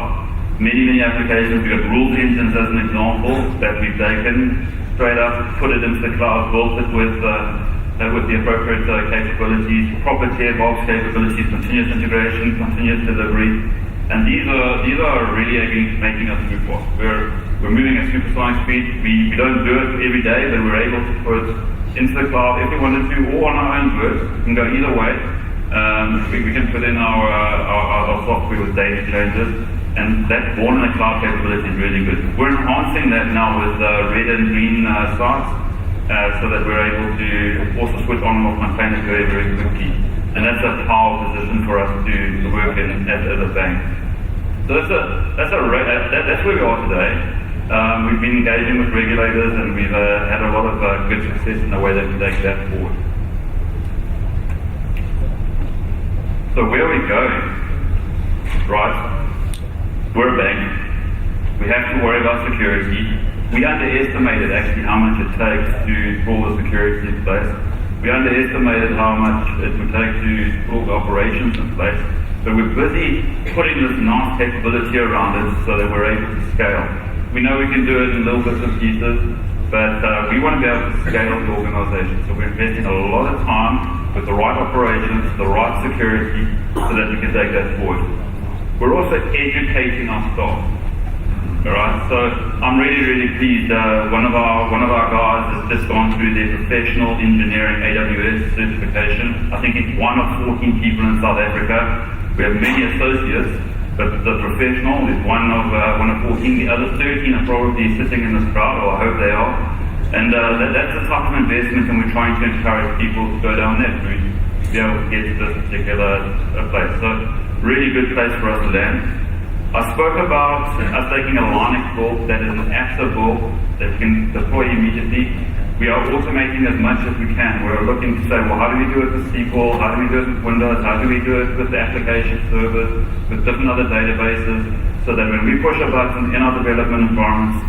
many applications. We've got rules engines as an example that we've taken straight up, put it into the cloud, built it with the appropriate capabilities, proper DevOps capabilities, continuous integration, continuous delivery. And these are really making us move fast. We're moving at supersonic speed. We don't do it every day, but we're able to put into the cloud if we wanted to, or on our own words. We can go either way. We can put in our software with data changes, and that born in the cloud capability is really good. We're enhancing that now with red and green sites, so that we're able to also switch on and off containers very, very quickly. And that's a powerful position for us to work in as a bank. So that's where we are today. We've been engaging with regulators, and we've had a lot of good success in the way that we take that forward. So where are we going? Right, we're a bank. We have to worry about security. We underestimated actually how much it takes to pull the security in place. We underestimated how much it would take to pull the operations in place. But we're busy putting this nice capability around it so that we're able to scale. We know we can do it in little bits and pieces, but we want to be able to scale the organization. So we're investing a lot of time with the right operations, the right security, so that we can take that forward. We're also educating our staff. Alright, so I'm really pleased. One of our guys has just gone through their professional engineering AWS certification. I think it's one of 14 people in South Africa. We have many associates, but the professional is one of 14. The other 13 are probably sitting in this crowd, or I hope they are. And that's a type of investment, and we're trying to encourage people to go down that route to be able to get to this particular place. So really good place for us to land. I spoke about us taking a Linux build that is an apps build that we can deploy immediately. We are automating as much as we can. We're looking to say, well, how do we do it with SQL? How do we do it with Windows? How do we do it with the application servers, with different other databases, so that when we push a button in our development environments,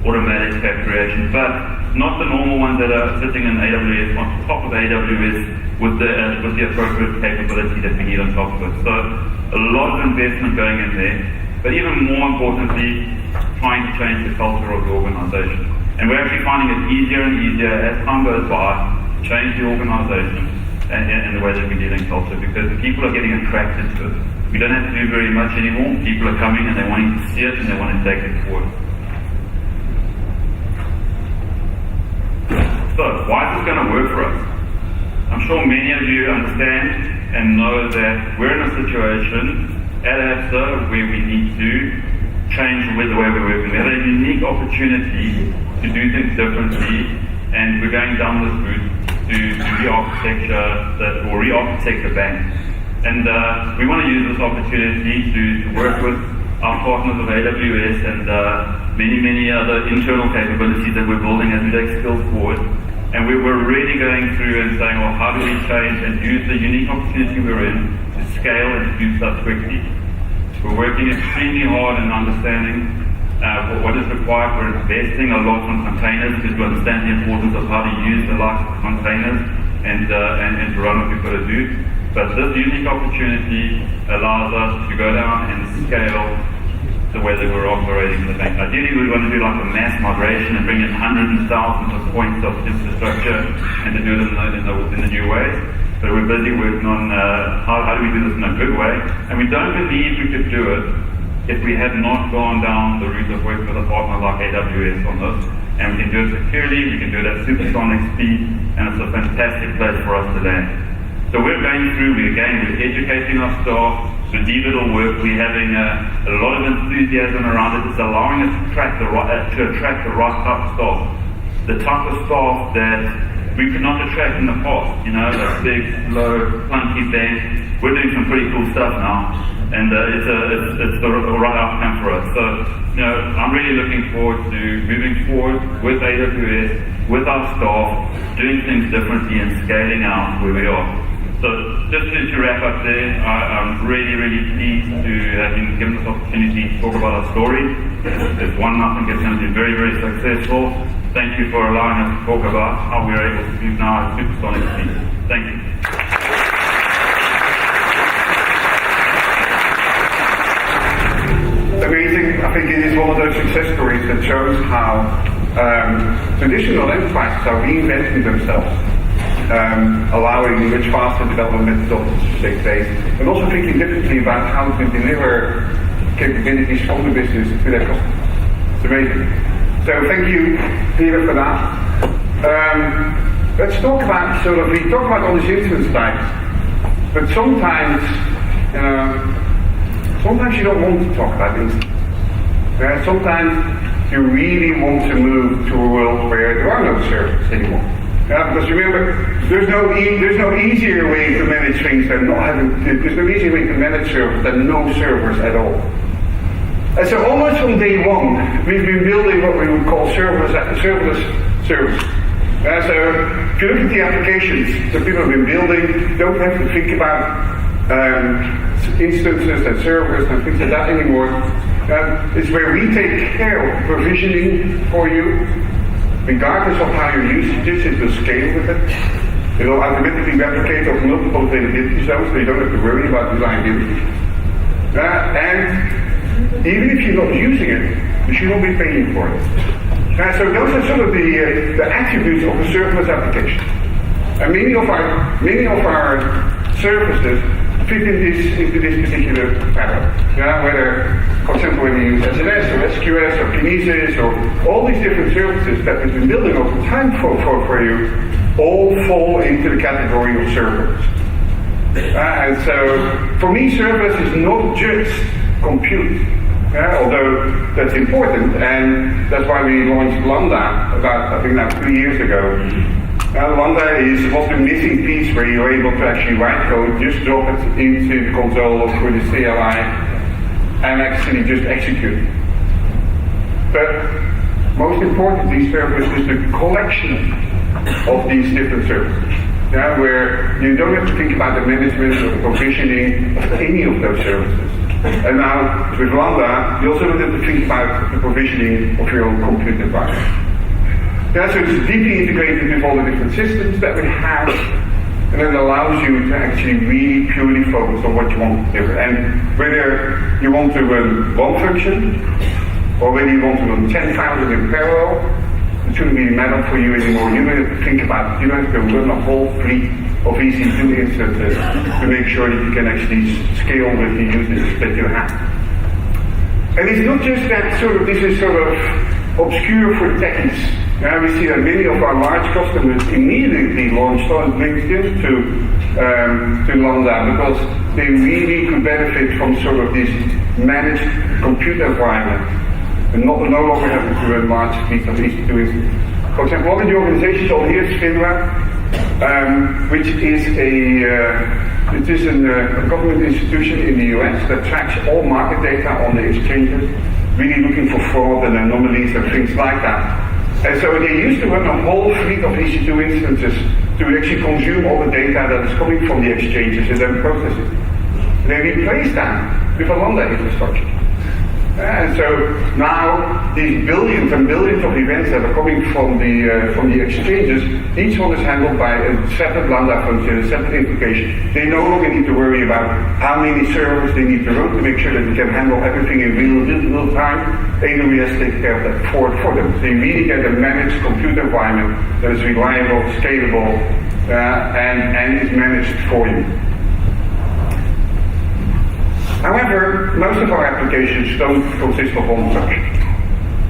automatic tab creation, but not the normal ones that are sitting in AWS, on top of AWS, with the appropriate capability that we need on top of it. So a lot of investment going in there, but even more importantly, trying to change the culture of the organization. And we're actually finding it easier and easier as time goes by to change the organization and the way that we deal in culture, because people are getting attracted to it. We don't have to do very much anymore. People are coming and they're wanting to see it and they want to take it forward. So, why is this going to work for us? I'm sure many of you understand and know that we're in a situation at ABSA where we need to change with the way we're working. We have a unique opportunity to do things differently, and we're going down this route to re-architect the bank. And we want to use this opportunity to work with our partners of AWS and many other internal capabilities that we're building as we take skills forward. And we're really going through and saying, well, how do we change and use the unique opportunity we're in to scale and to do stuff quickly? We're working extremely hard in understanding what is required. We're investing a lot on containers because we understand the importance of how to use the likes of containers and to run what we've got to do. But this unique opportunity allows us to go down and scale the way that we're operating the bank. Ideally, we want to do like a mass migration and bring in hundreds and thousands of points of infrastructure and to do it in the new way. But we're busy working on how do we do this in a good way. And we don't believe we could do it if we had not gone down the route of working with a partner like AWS on this. And we can do it securely, we can do it at supersonic speed, and it's a fantastic place for us to land. So we're going through, we're educating our staff, to do little work, we're having a lot of enthusiasm around it. It's allowing us to attract the right type of staff. The type of staff that we could not attract in the past, the big, slow, clunky bank. We're doing some pretty cool stuff now, and it's the right outcome for us. So, I'm really looking forward to moving forward with AWS, with our staff, doing things differently and scaling out where we are. So just to wrap up there, I'm really pleased to have been given this opportunity to talk about our story. It's one I think is going to be very successful. Thank you for allowing us to talk about how we're able to move now at supersonic speed. Thank you. Amazing. I think it is one of those success stories that shows how traditional enterprises are reinventing themselves. Allowing much faster development methodologies to take place, and also thinking differently about how to deliver capabilities from the business to their customers. It's amazing. So thank you, Peter, for that. Let's talk about we talk about all these instance types, but sometimes you don't want to talk about instance. Sometimes you really want to move to a world where there are no servers anymore. Because remember, there's no easier way to manage things than not having. There's no easier way to manage servers than no servers at all. And so almost from day one, we've been building what we would call serverless service. So if you look at the applications that people have been building, don't have to think about instances and servers and things like that anymore. It's where we take care of provisioning for you. Regardless of how your usage is, it will scale with it. It will automatically replicate over multiple availability zones, so you don't have to worry about reliability. And even if you're not using it, you should not be paying for it. So those are sort of the attributes of a serverless application. And many of our services fit into this particular pattern. Whether, for example, when you use SNS or SQS or Kinesis or all these different services that we've been building over time for you, all fall into the category of serverless. And so, for me, serverless is not just compute, although that's important, and that's why we launched Lambda about, I think now 3 years ago. Lambda was the missing piece where you're able to actually write code, just drop it into the console or through the CLI, and actually just execute. But most importantly, service is the collection of these different services. Where you don't have to think about the management or the provisioning of any of those services. And now, with Lambda, you also don't have to think about the provisioning of your own compute environment. So it's deeply integrated with all the different systems that we have, and it allows you to actually really purely focus on what you want to do. And whether you want to run one function, or whether you want to run 10,000 in parallel, it shouldn't really matter for you anymore. You don't have to think about it. You don't have to run a whole fleet of EC2 instances to make sure that you can actually scale with the usage that you have. And it's not just that this is obscure for techies. We see that many of our large customers immediately launched on LinkedIn to Lambda because they really could benefit from sort of this managed compute environment and no longer having to run large fleets of EC2 instances. For example, one of the organizations over here is FINRA, which is a government institution in the US that tracks all market data on the exchanges, really looking for fraud and anomalies and things like that. And so they used to run a whole fleet of EC2 instances to actually consume all the data that is coming from the exchanges and then process it. They replaced that with a Lambda infrastructure. And so now these billions and billions of events that are coming from the exchanges, each one is handled by a separate Lambda function, a separate invocation. They no longer need to worry about how many servers they need to run to make sure that they can handle everything in real time. AWS takes care of that for them. So you really get a managed compute environment that is reliable, scalable, and is managed for you. However, most of our applications don't consist of one function.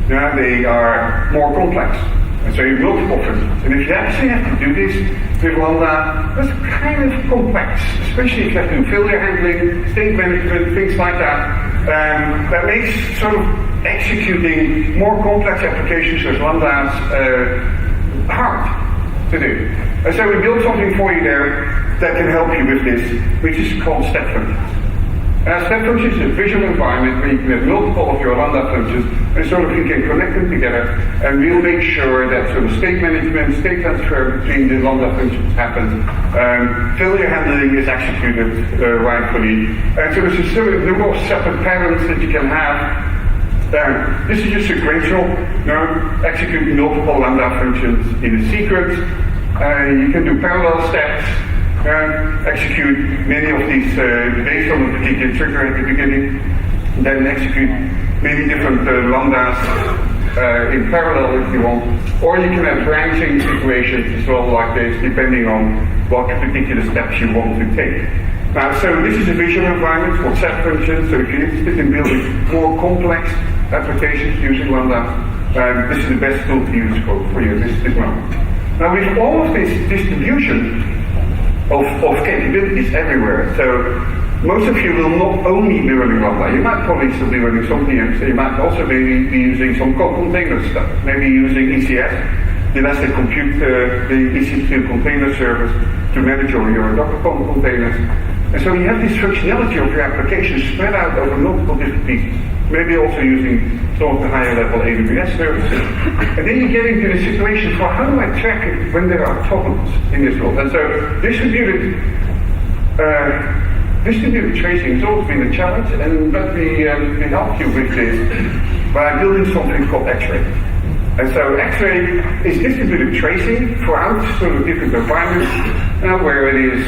They are more complex. And so you have multiple functions. And if you actually have to do this with Lambda, that's kind of complex, especially if you have to do failure handling, state management, things like that. That makes sort of executing more complex applications with Lambdas hard to do. And so we built something for you there that can help you with this, which is called step functions. Step functions is a visual environment where you can have multiple of your Lambda functions and sort of you can connect them together, and we'll make sure that sort of state management, state transfer between the Lambda functions happens, failure handling is executed rightfully, and so there's a certain number of separate parents that you can have. This is just sequential, execute multiple Lambda functions in a sequence. You can do parallel steps. Execute many of these based on a particular trigger at the beginning, then execute many different lambdas in parallel if you want, or you can have branching situations as well like this depending on what particular steps you want to take. Now, so this is a visual environment for step functions, so if you're interested in building more complex applications using lambda, this is the best tool to use for you this moment. Now, with all of this distribution of capabilities everywhere. So most of you will not only be running Lambda, you might probably still be running something else. You might also maybe be using some container stuff, maybe using ECS, the elastic compute, the EC2 container service to manage your Docker containers. And so you have this functionality of your application spread out over multiple different pieces. Maybe also using some of the higher level AWS services. And then you get into the situation for how do I track it when there are problems in this world. And so distributed tracing has always been a challenge, but we help you with this by building something called X-Ray. And so X-Ray is distributed tracing throughout sort of different environments, where it is,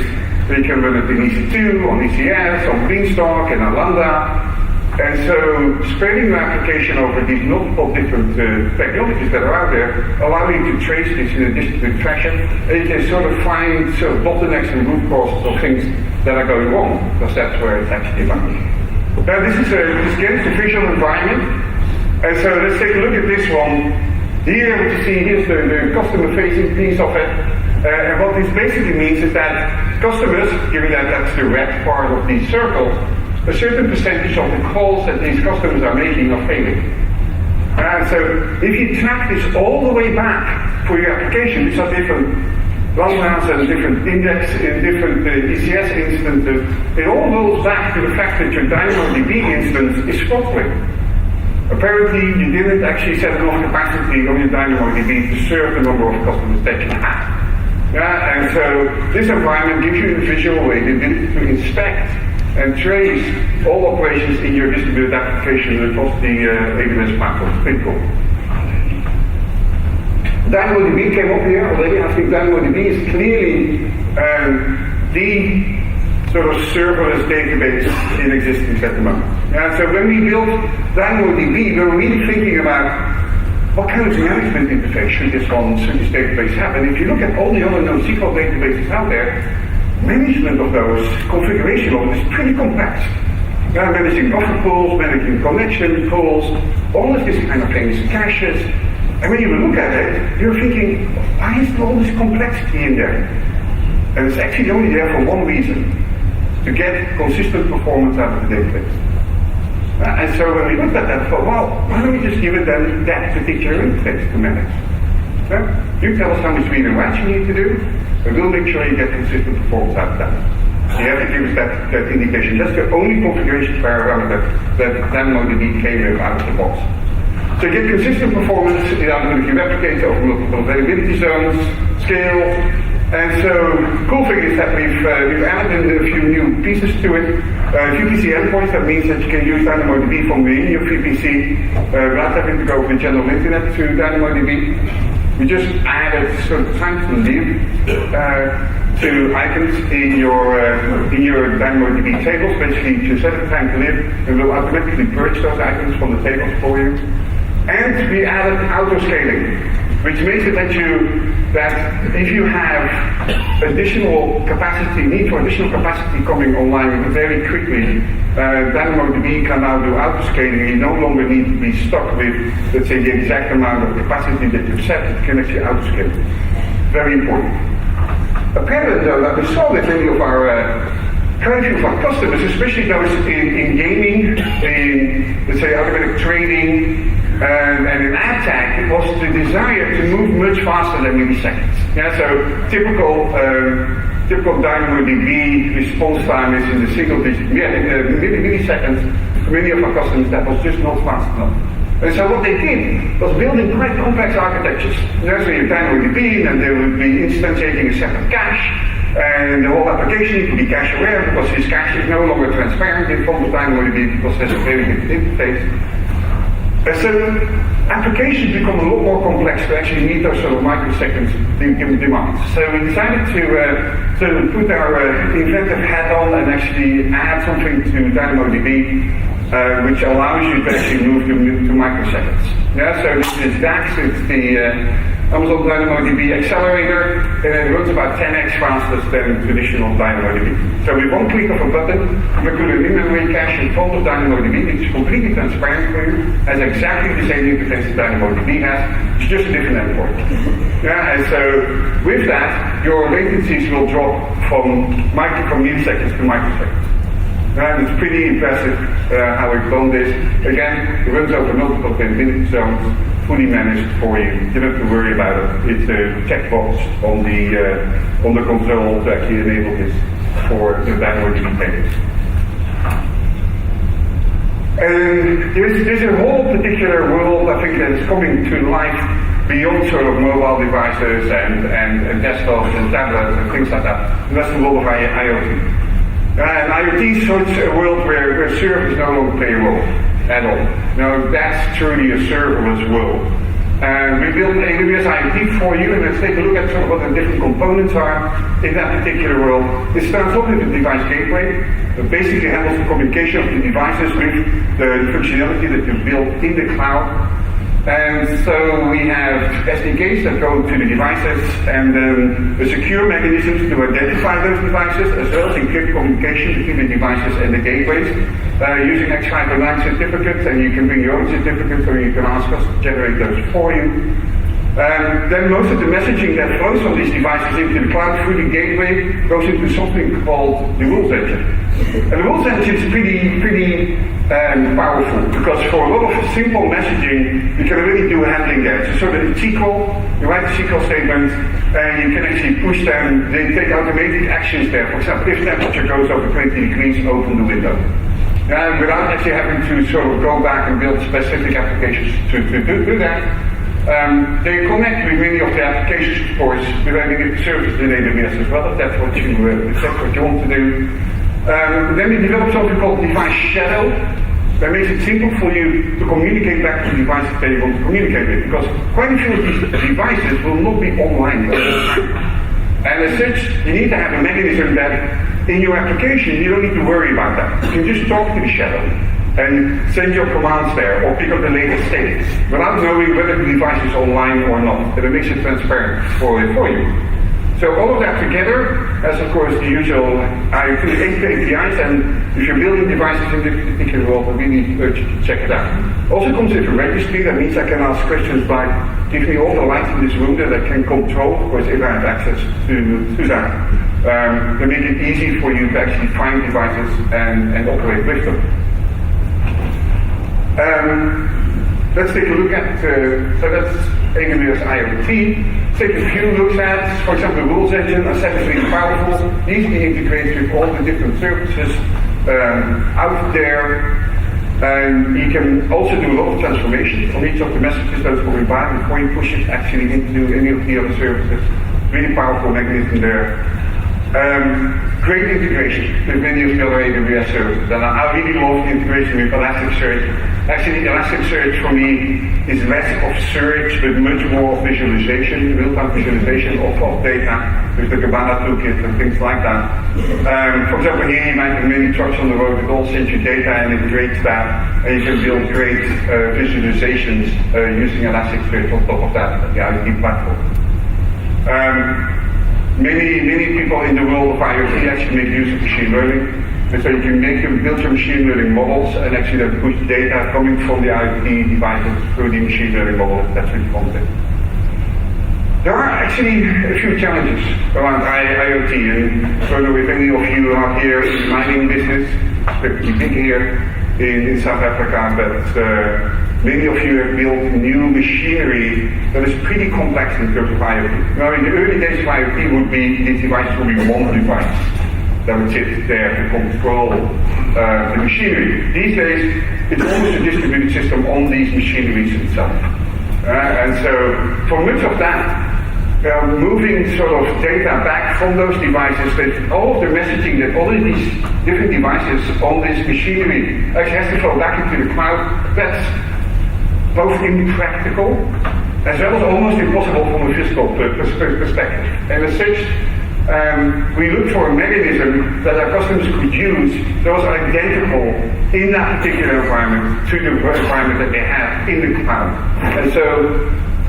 you can run it in EC2, on ECS, on Beanstalk, and on Lambda. And so spreading your application over these multiple different technologies that are out there allow you to trace this in a distributed fashion, and you can sort of find sort of bottlenecks and root causes of things that are going wrong, because that's where it's actually found. Now this is a visual environment, and so let's take a look at this one. Here what you see, here's the customer-facing piece of it. And what this basically means is that customers, given that that's the red part of these circles, a certain percentage of the calls that these customers are making are failing. So if you track this all the way back for your application, which are different Lambdas and different index in different ECS instances, it all rolls back to the fact that your DynamoDB instance is throttling. Apparently you didn't actually set enough capacity on your DynamoDB to serve the number of customers that you have. And so this environment gives you a visual way the ability to inspect and trace all operations in your distributed application across the AWS platform. It's pretty cool. DynamoDB came up here already. I think DynamoDB is clearly the sort of serverless database in existence at the moment. And so when we built DynamoDB, we were really thinking about what kind of management interface should this database have? And if you look at all the other NoSQL databases out there, management of those, configuration of it is pretty complex. Managing buffer pools, managing connection pools, all of this kind of things, caches. And when you look at it, you're thinking, why is all this complexity in there? And it's actually only there for one reason. to get consistent performance out of the database. And so when we looked at that, I thought, well, why don't we just give it then that particular interface to manage? You tell us how much read and write you need to do, and we'll make sure you get consistent performance out of that. You have to give us that indication. That's the only configuration parameter that DynamoDB came with out of the box. So you get consistent performance if you replicate over multiple availability zones, scale, and so the cool thing is that we've added in a few new pieces to it. VPC endpoints, that means that you can use DynamoDB from within your VPC without having to go over the general internet to DynamoDB. We just added sort of time to live to icons in your DynamoDB tables. Basically, you set a time to live, and we'll automatically purge those icons from the tables for you. And we added auto-scaling, which makes it that if you have additional capacity, need for additional capacity coming online very quickly, DynamoDB can now do auto-scaling. You no longer need to be stuck with, let's say, the exact amount of capacity that you've set. It can actually auto-scale. Very important. A pattern, though, that we saw with many of our customers, especially those in gaming, in, let's say, automatic trading, and in ad tech, it was the desire to move much faster than milliseconds. Yeah, so typical DynamoDB response time is in the single digit, milliseconds. For many of our customers, that was just not fast enough. And so what they did was building quite complex architectures. There's a DynamoDB, and they would be instantiating a separate cache, and the whole application needs to be cache aware because this cache is no longer transparent in front of DynamoDB because it has a very different interface. And so applications become a lot more complex to actually meet those sort of microseconds demands. So we decided to put our inventive hat on and actually add something to DynamoDB which allows you to actually move to microseconds. Yeah, so this is DAX, it's the Amazon DynamoDB accelerator, and it runs about 10x faster than traditional DynamoDB. So with one click of a button, you can put an in-memory cache in front of DynamoDB, which is completely transparent for you, has exactly the same interface that DynamoDB has, it's just a different endpoint. Yeah, and so with that, your latencies will drop from milliseconds to microseconds. And it's pretty impressive how we've done this. Again, it runs over multiple availability zones, fully managed for you. You don't have to worry about it. It's a checkbox on the console to actually enable this for the DynamoDB tables. And there's a whole particular world, I think, that is coming to life beyond sort of mobile devices and desktops and tablets and things like that. And that's the world of IoT. And IoT is sort of a world where servers no longer play a role at all. No, that's truly a serverless world. And we built AWS IoT for you, and let's take a look at sort of what the different components are in that particular world. It starts off with the device gateway, that basically handles the communication of the devices with the functionality that you built in the cloud. And so we have SDKs that go to the devices, and the secure mechanisms to identify those devices, as well as encrypt communication between the devices and the gateways, using X509 certificates, and you can bring your own certificates, or you can ask us to generate those for you. Then most of the messaging that flows from these devices into the cloud through the gateway goes into something called the rules engine. And the rules engine is pretty powerful, because for a lot of simple messaging, you can really do handling there. So that it's SQL, you write a SQL statement, and you can actually push them, they take automatic actions there. For example, if temperature goes over 20 degrees, open the window. Without actually having to sort of go back and build specific applications to do that. They connect with many of the applications, of course, with services in AWS as well, if that's what you want to do. Then we developed something called device shadow. That makes it simple for you to communicate back to the devices that you want to communicate with, because quite a few of these devices will not be online all the time. And as such, you need to have a mechanism that in your application, you don't need to worry about that. You can just talk to the shadow and send your commands there, or pick up the latest states, without knowing whether the device is online or not. And it makes it transparent for you. So all of that together has, of course, the usual IoT APIs, and if you're building devices in this particular world, I really urge you to check it out. Also comes with a registry. That means I can ask questions like, give me all the lights in this room that I can control, of course, if I have access to that. They make it easy for you to actually find devices and operate with them. Let's take a look at, so that's AWS IoT. Take a few looks at, for example, the rules engine, exceptionally powerful, easily integrates with all the different services out there. And you can also do a lot of transformations on each of the messages that are coming by before you push it actually into any of the other services. Really powerful mechanism there. Great integration with many of the other AWS services. And I really love the integration with Elasticsearch. Actually, Elasticsearch for me is less of search, but much more of visualization, real-time visualization of data with the Kibana toolkit and things like that. For example, here you might have many trucks on the road that all send you data and it creates that, and you can build great visualizations using Elasticsearch on top of that, the IoT platform. Many people in the world of IoT actually make use of machine learning. And so you can build your machine learning models and actually then push data coming from the IoT devices through the machine learning model. That's really content. There are actually a few challenges around IoT, and further, if any of you are here in the mining business, it's pretty big here in South Africa, but many of you have built new machinery that is pretty complex in terms of IoT. Now, in the early days of IoT, these devices would be one device that would sit there to control the machinery. These days, it's almost a distributed system on these machineries itself. And so, for much of that, moving sort of data back from those devices, that all of the messaging that all of these different devices on this machinery actually has to flow back into the cloud, that's both impractical as well as almost impossible from a physical perspective. And as such, we look for a mechanism that our customers could use that was identical in that particular environment to the environment that they have in the cloud. And so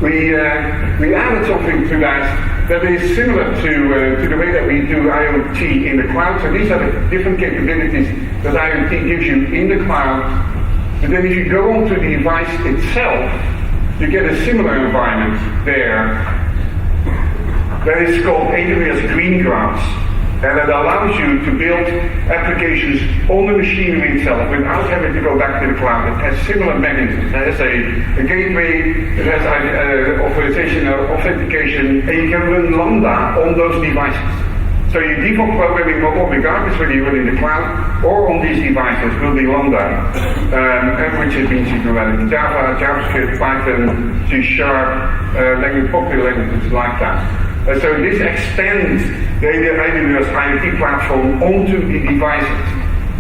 we added something to that is similar to the way that we do IoT in the cloud. So these are the different capabilities that IoT gives you in the cloud. And then if you go onto the device itself, you get a similar environment there. That is called AWS Greengrass, and it allows you to build applications on the machinery itself without having to go back to the cloud. It has similar mechanisms. It has a gateway, it has authentication, and you can run Lambda on those devices. So your default programming model, regardless whether you run in the cloud or on these devices, will be Lambda, which means you can run it in Java, JavaScript, Python, C#, popular languages like that. So this extends the AWS IoT platform onto the devices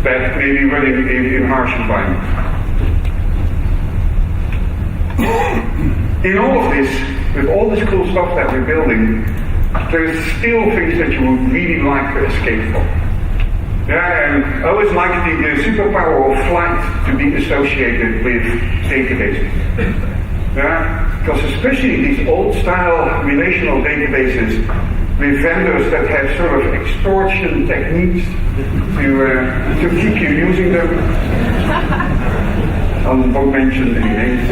that may be running in harsh environments. In all of this, with all this cool stuff that we're building, there's still things that you would really like to escape from. And I always like the superpower of flight to be associated with databases. Because especially these old-style relational databases with vendors that have sort of extortion techniques to keep you using them. I won't mention any names.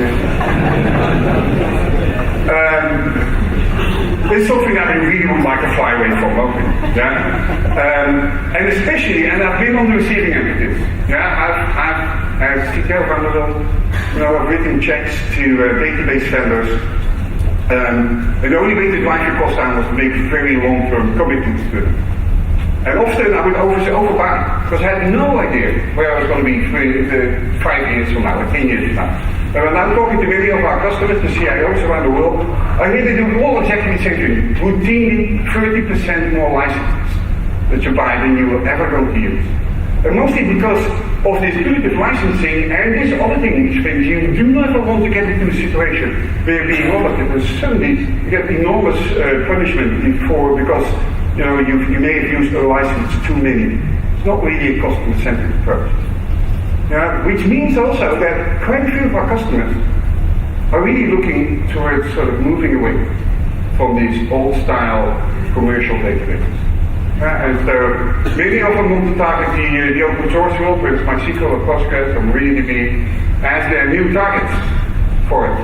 It's something that I really would like to fly away from, and especially, and I've been on the receiving end of this. As CTO I've written checks to database vendors, and the only way to drive your cost down was to make very long-term commitments to them. And often I would overbuy, because I had no idea where I was going to be 5 years from now, or 10 years from now. And I'm now talking to many of our customers, the CIOs around the world. I hear they do all exactly the same thing. Routinely 30% more licenses that you buy than you will ever going to use. And mostly because of this punitive licensing and this auditing things, you do not want to get into a situation where you're being audited and suddenly you get enormous punishment because you may have used a license too many. It's not really a cost-incentive approach. Which means also that quite a few of our customers are really looking towards sort of moving away from these old-style commercial databases. And so many of them want to target the open source world, whether it's MySQL or Postgres or MariaDB, as their new targets for it.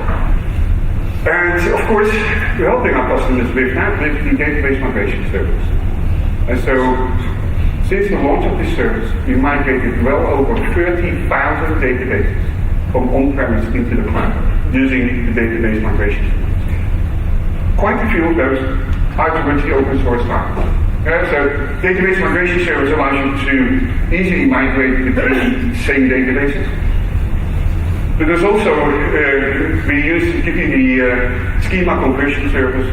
And of course, we're helping our customers with that, with the database migration service. And so, since the launch of this service, we migrated well over 30,000 databases from on-premise into the cloud using the database migration service. Quite a few of those are towards the open source side. So, database migration service allows you to easily migrate between same databases. But there's also, we use to give you the schema conversion service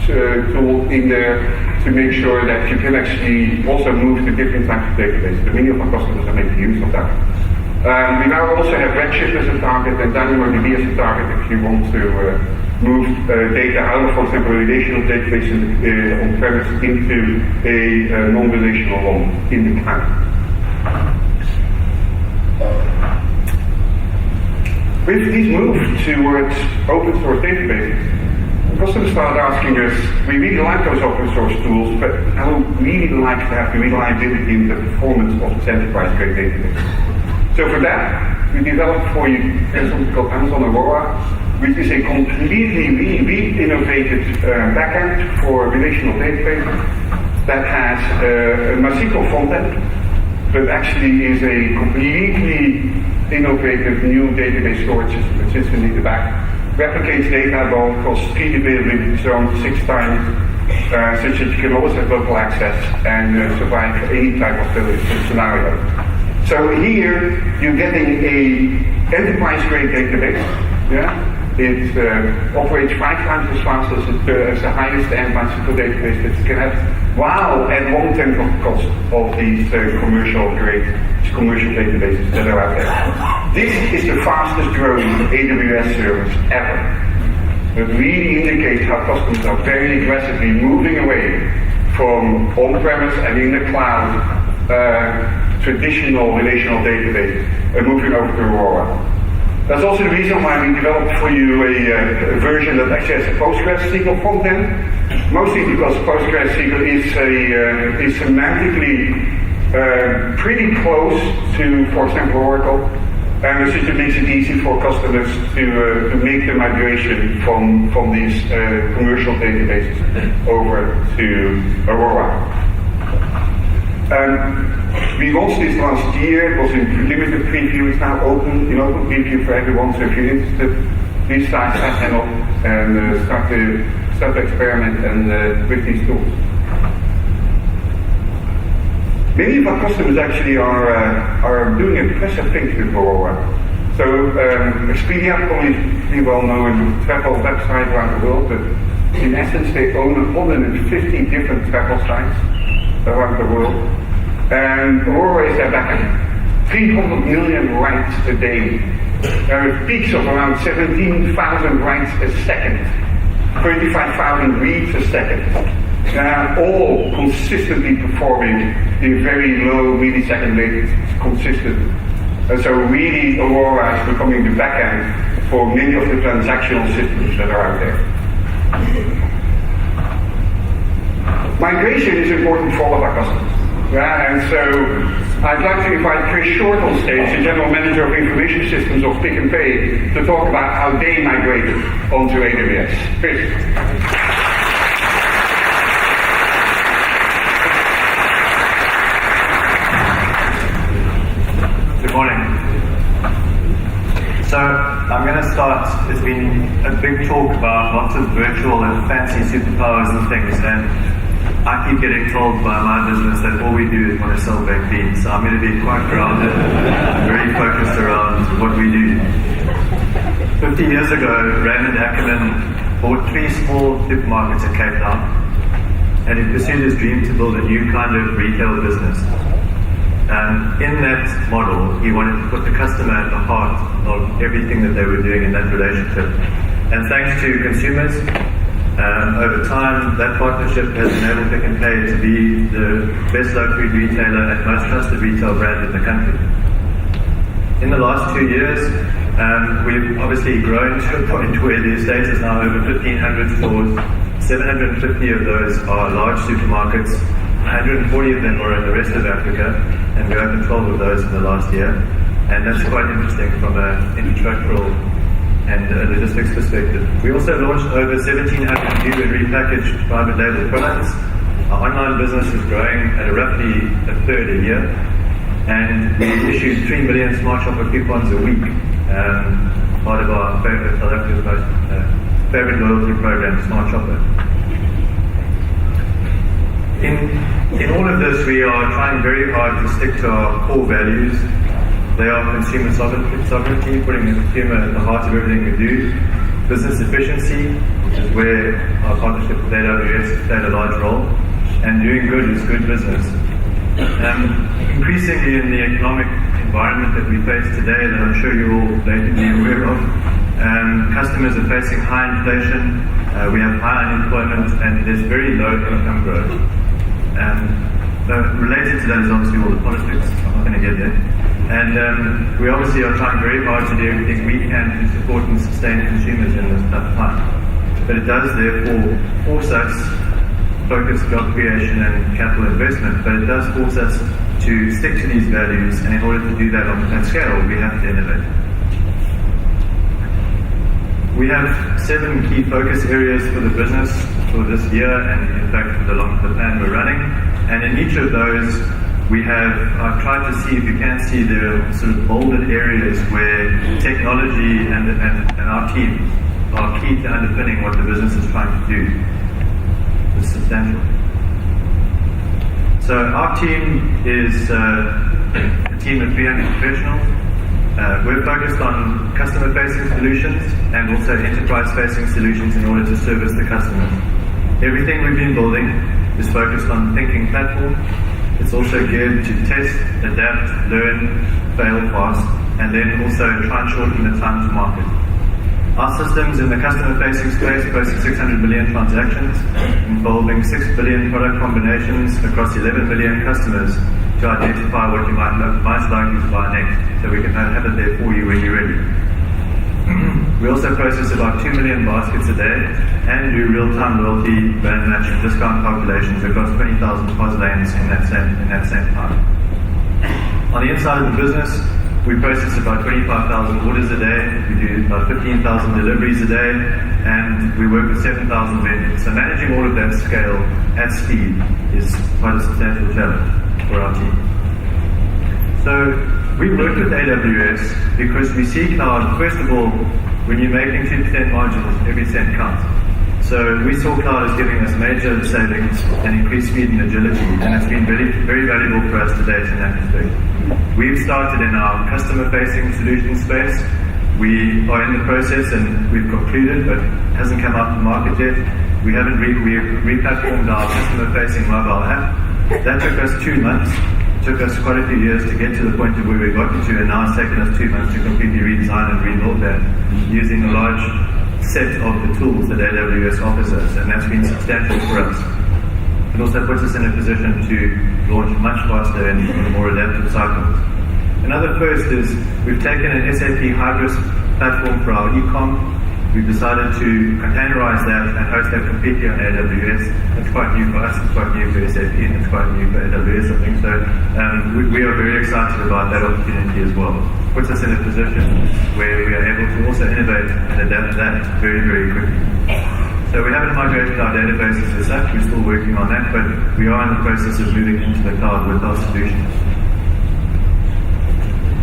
tool in there to make sure that you can actually also move to different types of databases. Many of our customers are making use of that. We now also have Redshift as a target and DynamoDB as a target if you want to move data out of, for example, a relational database on-premise into a non-relational one in the cloud. With this move towards open source databases, customers started asking us, we really like those open source tools, but I would really like to have the reliability and the performance of this enterprise-grade database. So for that, we developed for you something called Amazon Aurora, which is a completely re-innovated backend for relational databases that has a MySQL frontend, but actually is a completely innovative new database storage system that sits in the back. Replicates data both across speed availability zone 6 times, such that you can always have local access and survive any type of scenario. So here you're getting a enterprise-grade database. Yeah, it operates 5 times as fast as the highest end MySQL database that you can have, while at 1/10 of the cost of these commercial databases that are out there. This is the fastest growing AWS service ever. It really indicates how customers are very aggressively moving away from on-premise and in the cloud traditional relational databases and moving over to Aurora. That's also the reason why we developed for you a version that actually has a PostgreSQL front-end, mostly because PostgreSQL is semantically pretty close to, for example, Oracle, and it makes it easy for customers to make the migration from these commercial databases over to Aurora. We launched this last year. It was in limited preview. It's now open preview for everyone. So if you're interested, please sign up and start to experiment and with these tools. Many of our customers actually are doing impressive things with Aurora. So Expedia, probably pretty well known travel website around the world, but in essence they own 150 different travel sites around the world. And Aurora is their backend. 300 million writes a day. There are peaks of around 17,000 writes a second. 35,000 reads a second. All consistently performing in very low millisecond latency. It's consistent. And so really Aurora is becoming the backend for many of the transactional systems that are out there. Migration is important for all of our customers. And so I'd like to invite Chris Short on stage, the General Manager of Information Systems of Pick n Pay, to talk about how they migrated onto AWS. Chris. Good morning. So I'm going to start. There's been a big talk about lots of virtual and fancy superpowers and things, and I keep getting told by my business that all we do is want to sell baked beans. So I'm going to be quite grounded, very focused around what we do. 50 years ago, Raymond Ackerman bought 3 small supermarkets in Cape Town, and he pursued his dream to build a new kind of retail business. In that model, he wanted to put the customer at the heart of everything that they were doing in that relationship. And thanks to consumers, over time, that partnership has enabled Pick n Pay to be the best low food retailer and most trusted retail brand in the country. In the last 2 years, we've obviously grown to a point where the estate is now over 1,500 stores. 750 of those are large supermarkets. 140 of them are in the rest of Africa, and we opened 12 of those in the last year. And that's quite interesting from an infrastructural and logistics perspective. We also launched over 1,700 new and repackaged private label products. Our online business is growing at roughly a third a year, and we issue 3 million Smart Shopper coupons a week, part of our favorite South Africa's most favorite loyalty program, Smart Shopper. In all of this, we are trying very hard to stick to our core values. They are consumer sovereignty, putting the consumer at the heart of everything we do. Business efficiency, which is where our partnership with AWS played a large role. And doing good is good business. Increasingly in the economic environment that we face today, that I'm sure you're all blatantly aware of, customers are facing high inflation, we have high unemployment, and there's very low income growth. Related to that is obviously all the politics. I'm not going to get there. And we obviously are trying very hard to do everything we can to support and sustain consumers in this tough time. But it does therefore force us focused job creation and capital investment, but it does force us to stick to these values, and in order to do that on that scale, we have to innovate. We have 7 key focus areas for the business for this year, and in fact for the plan we're running. And in each of those, I've tried to see if you can see the sort of bolded areas where technology and our team are key to underpinning what the business is trying to do. It's substantial. So our team is a team of 300 professionals. We're focused on customer-facing solutions and also enterprise-facing solutions in order to service the customers. Everything we've been building is focused on thinking platform. It's also geared to test, adapt, learn, fail fast, and then also try and shorten the time to market. Our systems in the customer-facing space process 600 million transactions, involving 6 billion product combinations across 11 million customers to identify what you might likely to buy next, so we can have it there for you when you're ready. We also process about 2 million baskets a day and do real-time loyalty brand matching discount calculations across 20,000 POS lanes in that same time. On the inside of the business, we process about 25,000 orders a day, we do about 15,000 deliveries a day, and we work with 7,000 vendors. So managing all of that scale at speed is quite a substantial challenge for our team. So we work with AWS because we see cloud, first of all, when you're making 2% margins, every cent counts. So we saw cloud as giving us major savings and increased speed and agility, and it's been very, very valuable for us to date in that respect. We've started in our customer-facing solution space. We are in the process, and we've concluded, but it hasn't come out to market yet. We haven't re-platformed our customer-facing mobile app. That took us 2 months. It took us quite a few years to get to the point of where we got to, and now it's taken us 2 months to completely redesign and rebuild that using a large set of the tools that AWS offers us, and that's been substantial for us. It also puts us in a position to launch much faster and in more adaptive cycles. Another first is we've taken an SAP Hybris platform for our e-com. We've decided to containerize that and host that completely on AWS. It's quite new for us, it's quite new for SAP, and it's quite new for AWS, I think. So we are very excited about that opportunity as well. It puts us in a position where we are able to also innovate and adapt that very, very quickly. So we haven't migrated our databases as such, we're still working on that, but we are in the process of moving into the cloud with our solutions.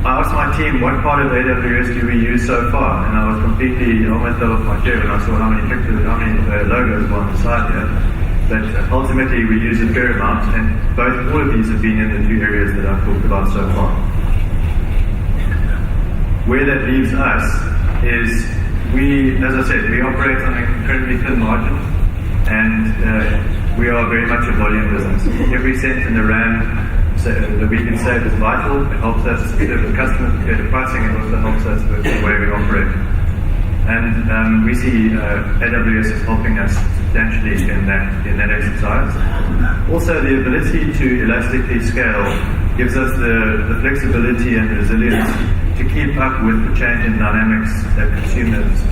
I asked my team, what part of AWS do we use so far? And I was completely almost fell off my chair when I saw how many pictures, how many logos were on the side here. But ultimately we use a fair amount, and all of these have been in the 2 areas that I've talked about so far. Where that leaves us is as I said, we operate on incredibly thin margins, and we are very much a volume business. Every cent in the rand that we can save is vital. It helps us serve the customers with better pricing. It also helps us with the way we operate. And we see AWS is helping us substantially in that exercise. Also, the ability to elastically scale gives us the flexibility and resilience to keep up with the change in dynamics that consumers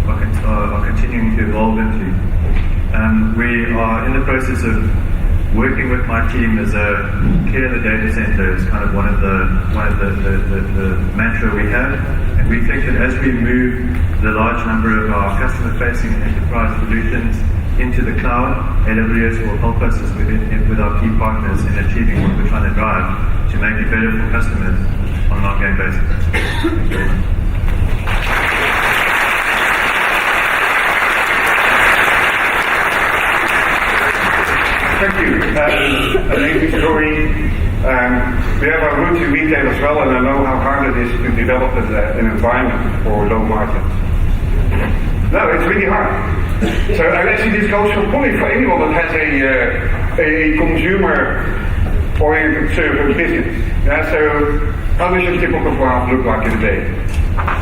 are continuing to evolve into. We are in the process of working with my team as clear the data center is kind of one of the mantra we have, and we think that as we move the large number of our customer-facing and enterprise solutions into the cloud. AWS will help us with our key partners in achieving what we're trying to drive to make it better for customers on an ongoing basis. Thank you very much. Thank you. Amazing story. We have our roots in retail as well, and I know how hard it is to develop an environment for low margins. No, it's really hard. So, and actually this goes for probably for anyone that has a consumer-oriented service business. Yeah, so how does your typical graph look like in a day?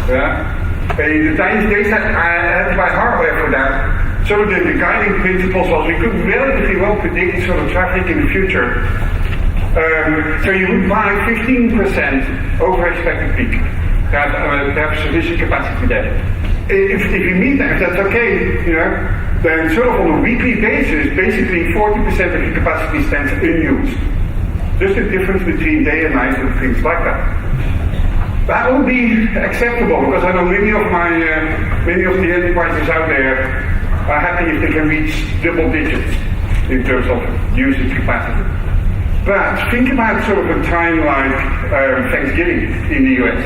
Yeah? The tiny data I had to buy hardware for that. Sort of the guiding principles was we could relatively well predict sort of traffic in the future. So you would buy 15% over expected peak to have sufficient capacity there. If you meet that, if that's okay, then sort of on a weekly basis, basically 40% of your capacity stands unused. Just the difference between day and night and things like that. That would be acceptable because I know many of the enterprises out there are happy if they can reach double digits in terms of usage capacity. But think about sort of a time like Thanksgiving in the US,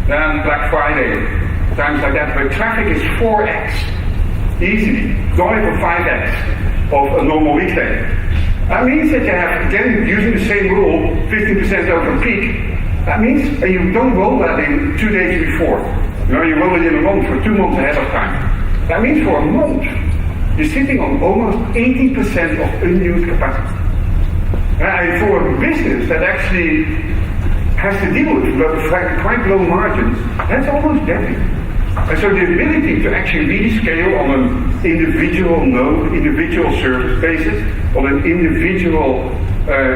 then Black Friday, times like that, where traffic is 4x, easily, not even 5x of a normal weekday. That means that you have, again, using the same rule, 15% over peak. That means you don't roll that in 2 days before. You roll it in a month or 2 months ahead of time. That means for a month, you're sitting on almost 80% of unused capacity. And for a business that actually has to deal with quite low margins, that's almost deadly. And so the ability to actually really scale on an individual node, individual service basis, on an individual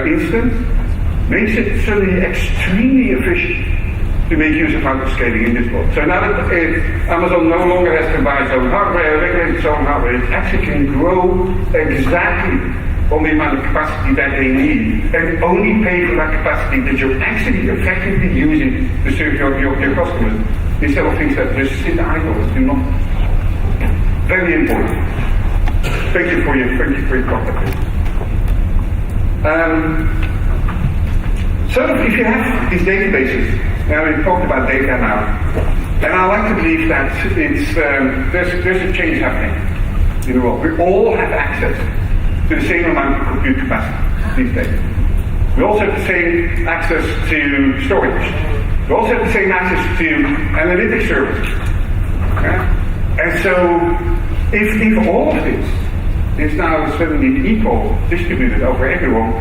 instance, makes it suddenly extremely efficient to make use of auto-scaling in this world. So now that Amazon no longer has to buy its own hardware, regulate its own hardware, it actually can grow exactly on the amount of capacity that they need, and only pay for that capacity that you're actually effectively using to serve your customers, instead of things that just sit idle and do nothing. Very important. Thank you for your contact. So if you have these databases, now we've talked about data now, and I like to believe that there's a change happening in the world. We all have access to the same amount of compute capacity these days. We also have the same access to storage. We also have the same access to analytic services. Yeah? And so, if all of this is now suddenly equal, distributed over everyone,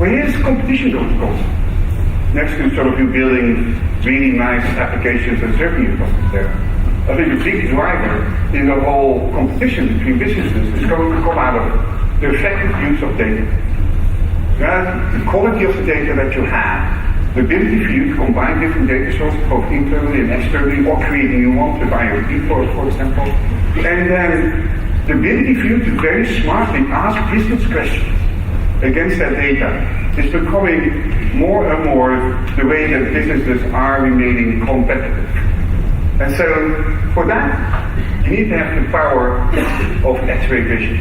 well, here's competition going to come. Next to sort of you building really nice applications and serving your customers there. I think a big driver in the whole competition between businesses is going to come out of the effective use of data. The quality of the data that you have, the ability for you to combine different data sources, both internally and externally, or create new ones with IoT, for example, and then the ability for you to very smartly ask business questions against that data is becoming more and more the way that businesses are remaining competitive. And so, for that, you need to have the power of X-ray vision.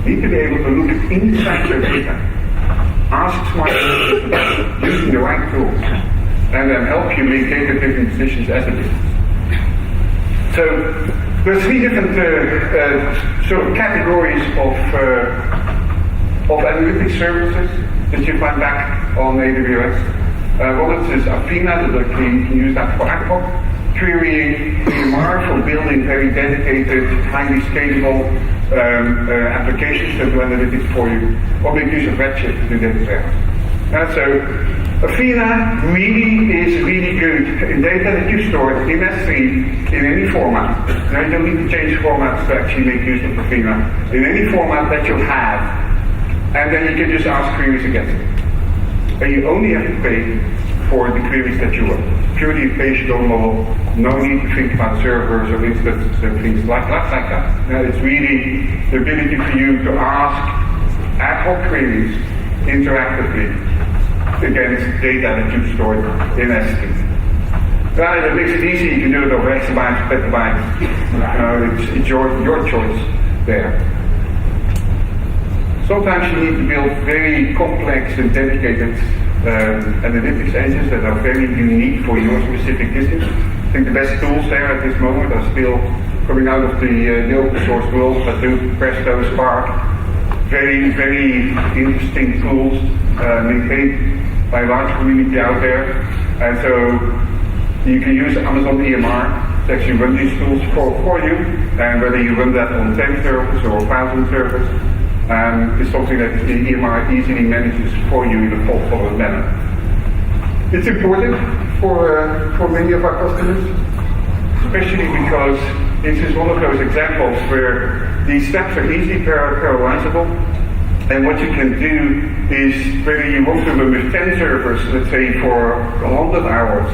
You need to be able to look inside your data, ask smart questions using the right tools, and then help you make data-driven decisions as a business. So, there are 3 different sort of categories of analytic services that you find back on AWS. One is Athena, that you can use that for ad hoc querying, EMR for building very dedicated, highly scalable applications that do analytics for you, or make use of Redshift to do data warehouse. So Athena is really good in data that you store in S3 in any format. Now you don't need to change formats to actually make use of Athena. In any format that you have, and then you can just ask queries against it. And you only have to pay for the queries that you run. Purely a page-load model, no need to think about servers or instances and things like that. Now it's really the ability for you to ask ad hoc queries interactively against data that you've stored in S3. Well, it makes it easy, you can do it over exabytes, petabytes. It's your choice there. Sometimes you need to build very complex and dedicated analytics engines that are very unique for your specific business. I think the best tools there at this moment are still coming out of the open source world, Hadoop, Presto, Spark. Very, very interesting tools maintained by a large community out there. And so you can use Amazon EMR to actually run these tools for you. And whether you run that on 10 servers or 1,000 servers, is something that the EMR easily manages for you in a fault-tolerant manner. It's important for many of our customers, especially because this is one of those examples where these steps are easily parallelizable. And what you can do is, whether you want to run with 10 servers, let's say for 100 hours,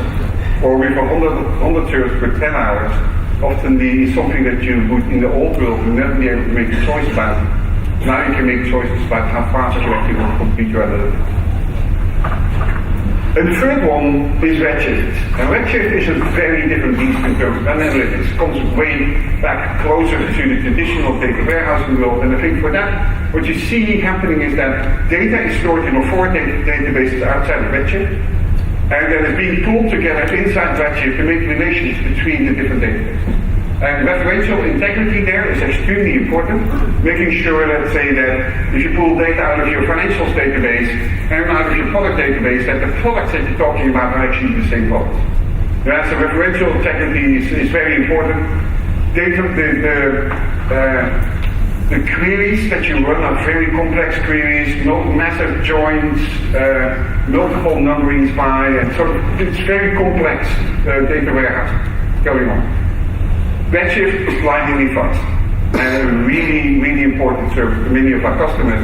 or with 100 servers for 10 hours, often is something that you would, in the old world, never be able to make a choice about. Now you can make choices about how fast you actually want to complete your analytics. And the third one is Redshift. And Redshift is a very different beast in terms of analytics. It comes way back closer to the traditional data warehousing world. And I think for that, what you see happening is that data is stored in authoritative databases outside of Redshift. And that is being pulled together inside Redshift to make relations between the different databases. And referential integrity there is extremely important, making sure, let's say, that if you pull data out of your financials database and out of your product database, that the products that you're talking about are actually the same products. Yeah, so referential integrity is very important. The queries that you run are very complex queries, massive joins, multiple numberings by, and so it's very complex data warehouse going on. Redshift is blindingly fast and a really, really important service to many of our customers.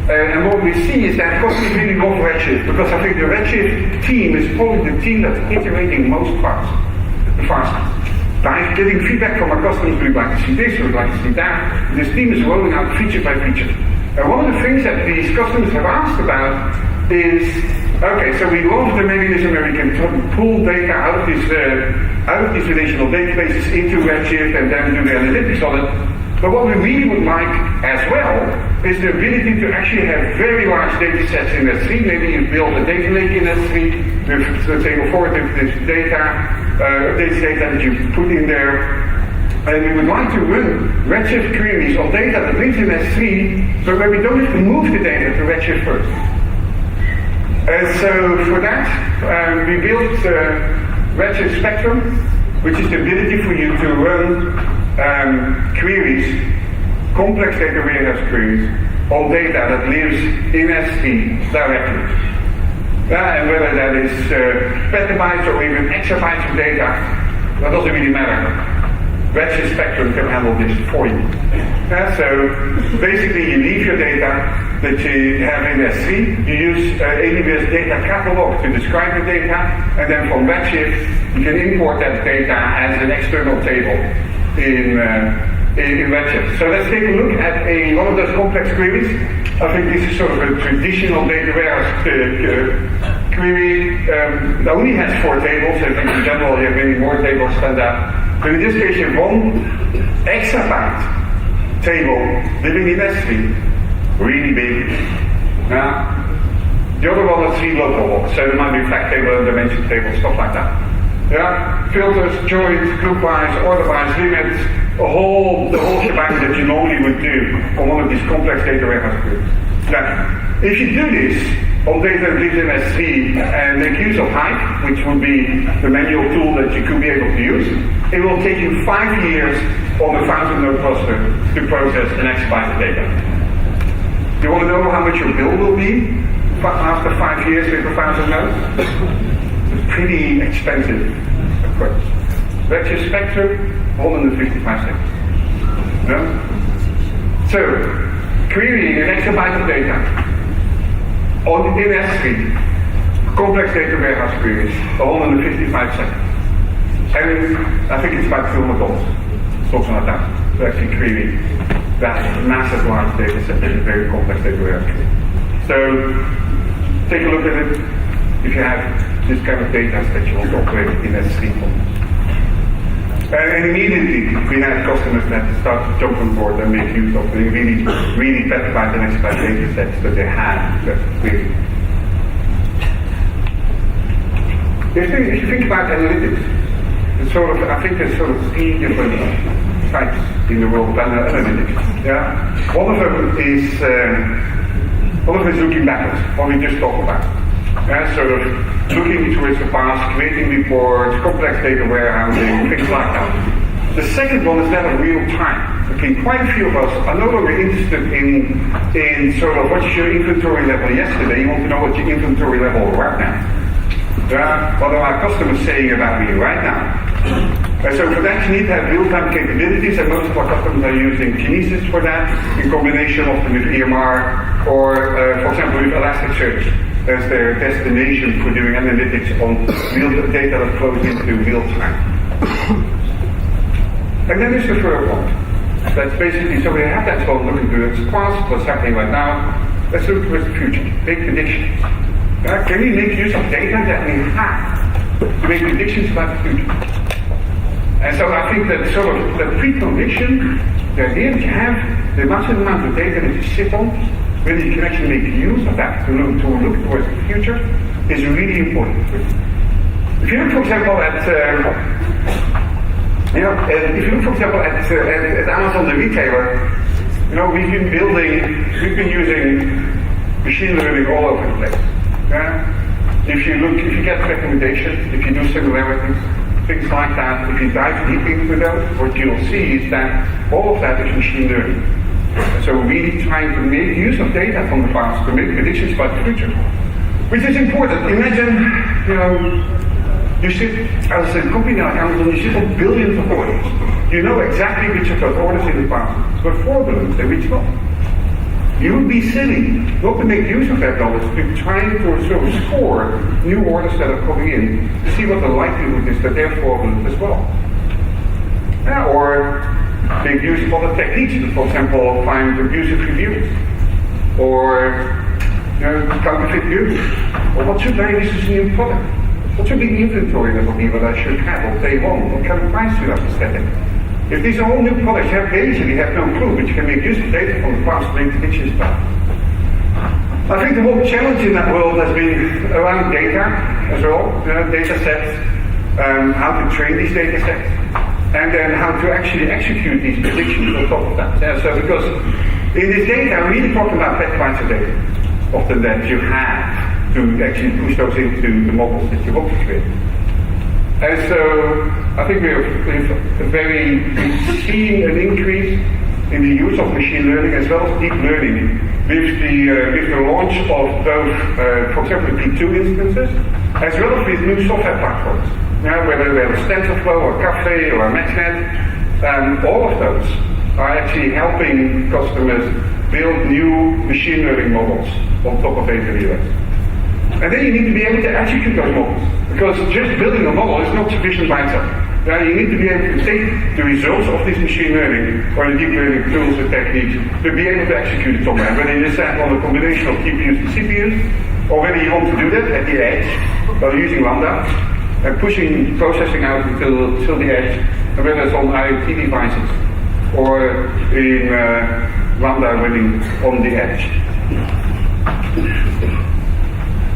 And what we see is that customers really love Redshift, because I think the Redshift team is probably the team that's iterating the fastest. By getting feedback from our customers, we'd like to see this, we'd like to see that. And this team is rolling out feature by feature. And one of the things that these customers have asked about is, okay, so we launched the mechanism where we can pull data out of these relational databases into Redshift and then do the analytics on it. But what we really would like as well is the ability to actually have very large data sets in S3. Maybe you build a data lake in S3 with, let's say, authoritative data, that you put in there. And we would like to run Redshift queries on data that lives in S3, but where we don't have to move the data to Redshift first. And so for that, we built Redshift Spectrum, which is the ability for you to run queries, complex data warehouse queries, on data that lives in S3 directly. And whether that is petabytes or even exabytes of data, that doesn't really matter. Redshift Spectrum can handle this for you. So basically you leave your data that you have in S3, you use AWS data catalog to describe the data, and then from Redshift you can import that data as an external table in Redshift. So let's take a look at one of those complex queries. I think this is sort of a traditional data warehouse query. It only has 4 tables. I think in general you have many more tables than that. But in this case you have 1 exabyte table living in S3, really big. Now, the other one is 3 local ones, so there might be fact table and dimension table, stuff like that. Yeah, filters, joins, group-wise, order-wise, limits, the whole shebang that you normally would do on one of these complex data warehouse queries. Now, if you do this on data that lives in S3 and make use of Hive, which would be the manual tool that you could be able to use, it will take you 5 years on a 1,000-node cluster to process an exabyte of data. You want to know how much your bill will be after 5 years with 1,000 nodes? It's pretty expensive approach. Redshift Spectrum, 155 seconds. No? So, querying an exabyte of data in S3, complex data warehouse queries, 155 seconds. And I think it's about $200, something like that, to actually query that massive large data set in a very complex data warehouse query. So, take a look at it if you have this kind of data that you want to operate in S3 format. And immediately we had customers that start to jump on board and make use of the really petabyte and exabyte data sets that they had. That's really. If you think about analytics, I think there's sort of 3 different types in the world of analytics. Yeah, one of them is looking backwards, what we just talked about. Sort of looking towards the past, creating reports, complex data warehousing, things like that. The second one is that of real time. Okay, quite a few of us are no longer interested in sort of what's your inventory level yesterday. You want to know what your inventory level right now. What are our customers saying about me right now? So for that you need to have real-time capabilities, and most of our customers are using Kinesis for that, in combination often with EMR, or for example with Elasticsearch as their destination for doing analytics on real data that flows into real time. And then there's the third one. That's basically, so we have that one looking towards the past, what's happening right now. Let's look towards the future, make predictions. Can we make use of data that we have to make predictions about the future? And so I think that sort of the precondition, the idea that you have the massive amount of data that you sit on, whether you can actually make use of that to look towards the future, is really important. If you look, for example, at Amazon, the retailer, we've been using machine learning all over the place. If you get recommendations, if you do similarities, things like that, if you dive deep into those, what you'll see is that all of that is machine learning. So we're really trying to make use of data from the past to make predictions about the future, which is important. Imagine, you sit as a company like Amazon, you sit on billions of orders. You know exactly which of those orders in the past were fraudulent and which not. You would be silly not to make use of that knowledge to try to sort of score new orders that are coming in to see what the likelihood is that they're fraudulent as well. Or make use of other techniques to, for example, find abusive reviews, or counterfeit goods, or what should I use as a new product? What should be the inventory level be that I should have on day one? What kind of price should I be setting? If these are all new products, you basically have no clue, but you can make use of data from the past to make predictions about. I think the whole challenge in that world has been around data as well, data sets, how to train these data sets, and then how to actually execute these predictions on top of that. So because in this data, we're really talking about petabytes of data, often that you have to actually push those into the models that you want to create. And so I think we've seen an increase in the use of machine learning as well as deep learning with the launch of both, for example, P2 instances, as well as with new software platforms. Whether they're TensorFlow or Caffe or MaxNet, all of those are actually helping customers build new machine learning models on top of AWS. And then you need to be able to execute those models, because just building a model is not sufficient by itself. You need to be able to take the results of this machine learning or the deep learning tools and techniques to be able to execute it somewhere. Whether you set on a combination of GPUs and CPUs, or whether you want to do that at the edge by using Lambda and pushing processing out until the edge, and whether it's on IoT devices or in Lambda running on the edge.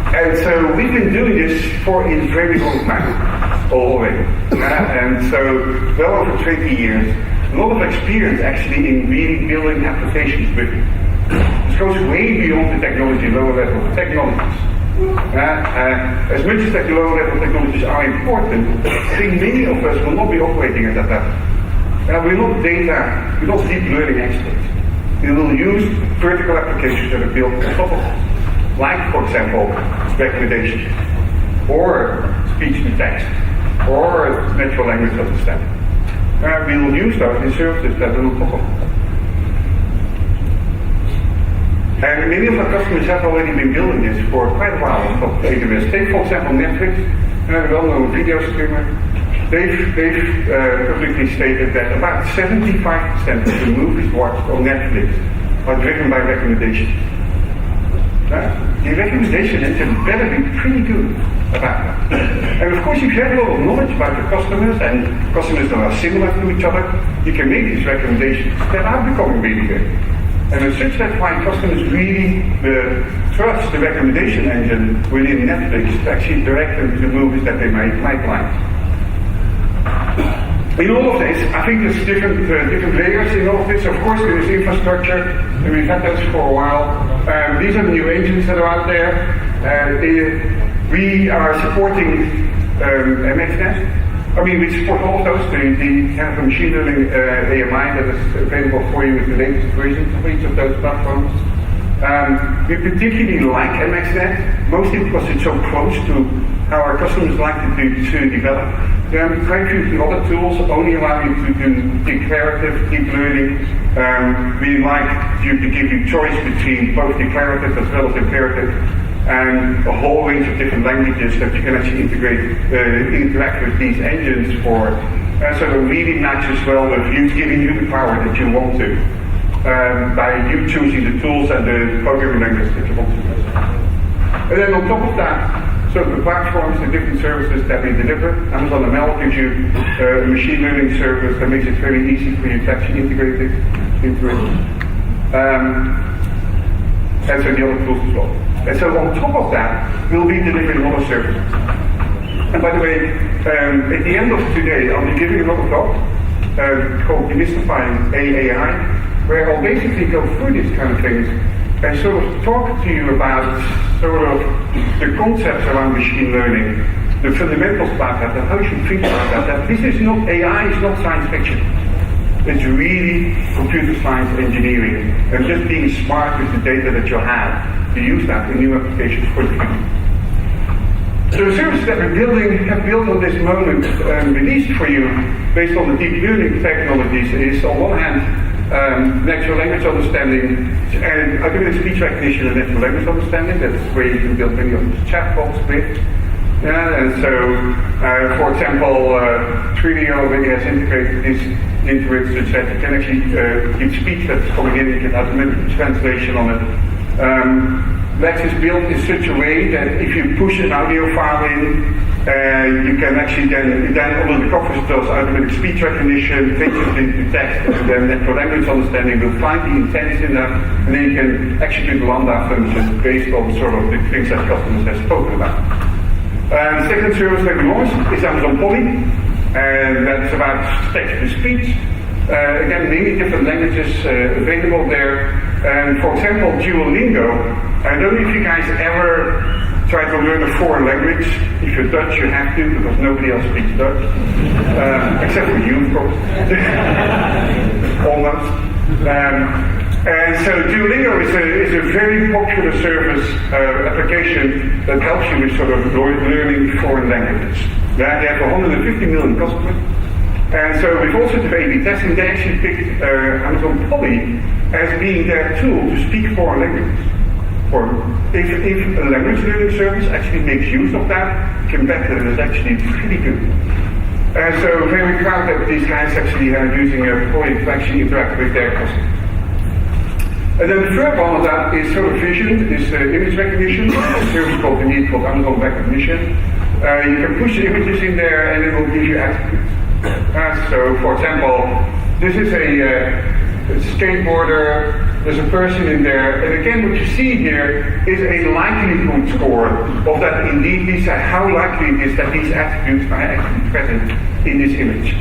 And so we've been doing this for a very long time already. And so well over 20 years, a lot of experience actually in really building applications with it. This goes way beyond the technology, lower level technologies. As much as the lower level technologies are important, I think many of us will not be operating at that level. We're not deep learning experts. We will use vertical applications that are built on top of it. Like, for example, recommendations, or speech-to-text, or natural language understanding. We will use those in services that are on top of it. And many of our customers have already been building this for quite a while on top of AWS. Take, for example, Netflix, a well-known video streamer. They've publicly stated that about 75% of the movies watched on Netflix are driven by recommendations. The recommendation engine better be pretty good about that. And of course, if you have a lot of knowledge about your customers and customers that are similar to each other, you can make these recommendations that are becoming really good. And as such, that's why customers really trust the recommendation engine within Netflix to actually direct them to the movies that they might like. In all of this, I think there's different layers in all of this. Of course, there is infrastructure, and we've had those for a while. These are the new engines that are out there. We are supporting MXNet. I mean, we support all of those. The kind of machine learning AMI that is available for you with the latest versions of each of those platforms. We particularly like MXNet, mostly because it's so close to how our customers like to develop. Quite a few of the other tools only allow you to do declarative deep learning. We like to give you choice between both declarative as well as imperative, and a whole range of different languages that you can actually interact with these engines for. So it really matches well with you giving you the power that you want to, by you choosing the tools and the programming language that you want to use. And then on top of that, so the platforms, the different services that we deliver. Amazon ML gives you a machine learning service that makes it very easy for you to actually integrate it into it. And so the other tools as well. And so on top of that, we'll be delivering a lot of services. And by the way, at the end of today, I'll be giving another talk called Demystifying AI, where I'll basically go through these kind of things and sort of talk to you about sort of the concepts around machine learning, the fundamentals about that, and how you should think about that. This is not, AI is not science fiction. It's really computer science engineering, and just being smart with the data that you have to use that in new applications for the future. So the services that we're have built on this moment and released for you based on the deep learning technologies is, on one hand, natural language understanding and automated speech recognition and natural language understanding. That's where you can build many of these chatbots with. And so, for example, Twilio already has integrated this into it such that you can actually give speech that's coming in, you can automatic translation on it. Lex is built in such a way that if you push an audio file in, you can actually then under the covers does automatic speech recognition, takes it into text, and then natural language understanding will find the intent in that, and then you can execute Lambda functions based on sort of the things that customers have spoken about. The second service that we launched is Amazon Poly, and that's about text-to-speech. Again, many different languages available there. And for example, Duolingo. I don't know if you guys ever try to learn a foreign language. If you're Dutch, you have to, because nobody else speaks Dutch. Except for you, of course. Almost. And so Duolingo is a very popular service application that helps you with sort of learning foreign languages. They have 150 million customers. And so we've also done A/B testing. They actually picked Amazon Poly as being their tool to speak foreign languages. Or if a language learning service actually makes use of that, competitor is actually pretty good. And so very proud that these guys actually are using Poly to actually interact with their customers. And then the third one of that is sort of vision, is image recognition. A service called Amazon Recognition. You can push images in there and it will give you attributes. So, for example, this is a skateboarder, there's a person in there, and again what you see here is a likelihood score of that indeed these are how likely it is that these attributes are actually present in this image.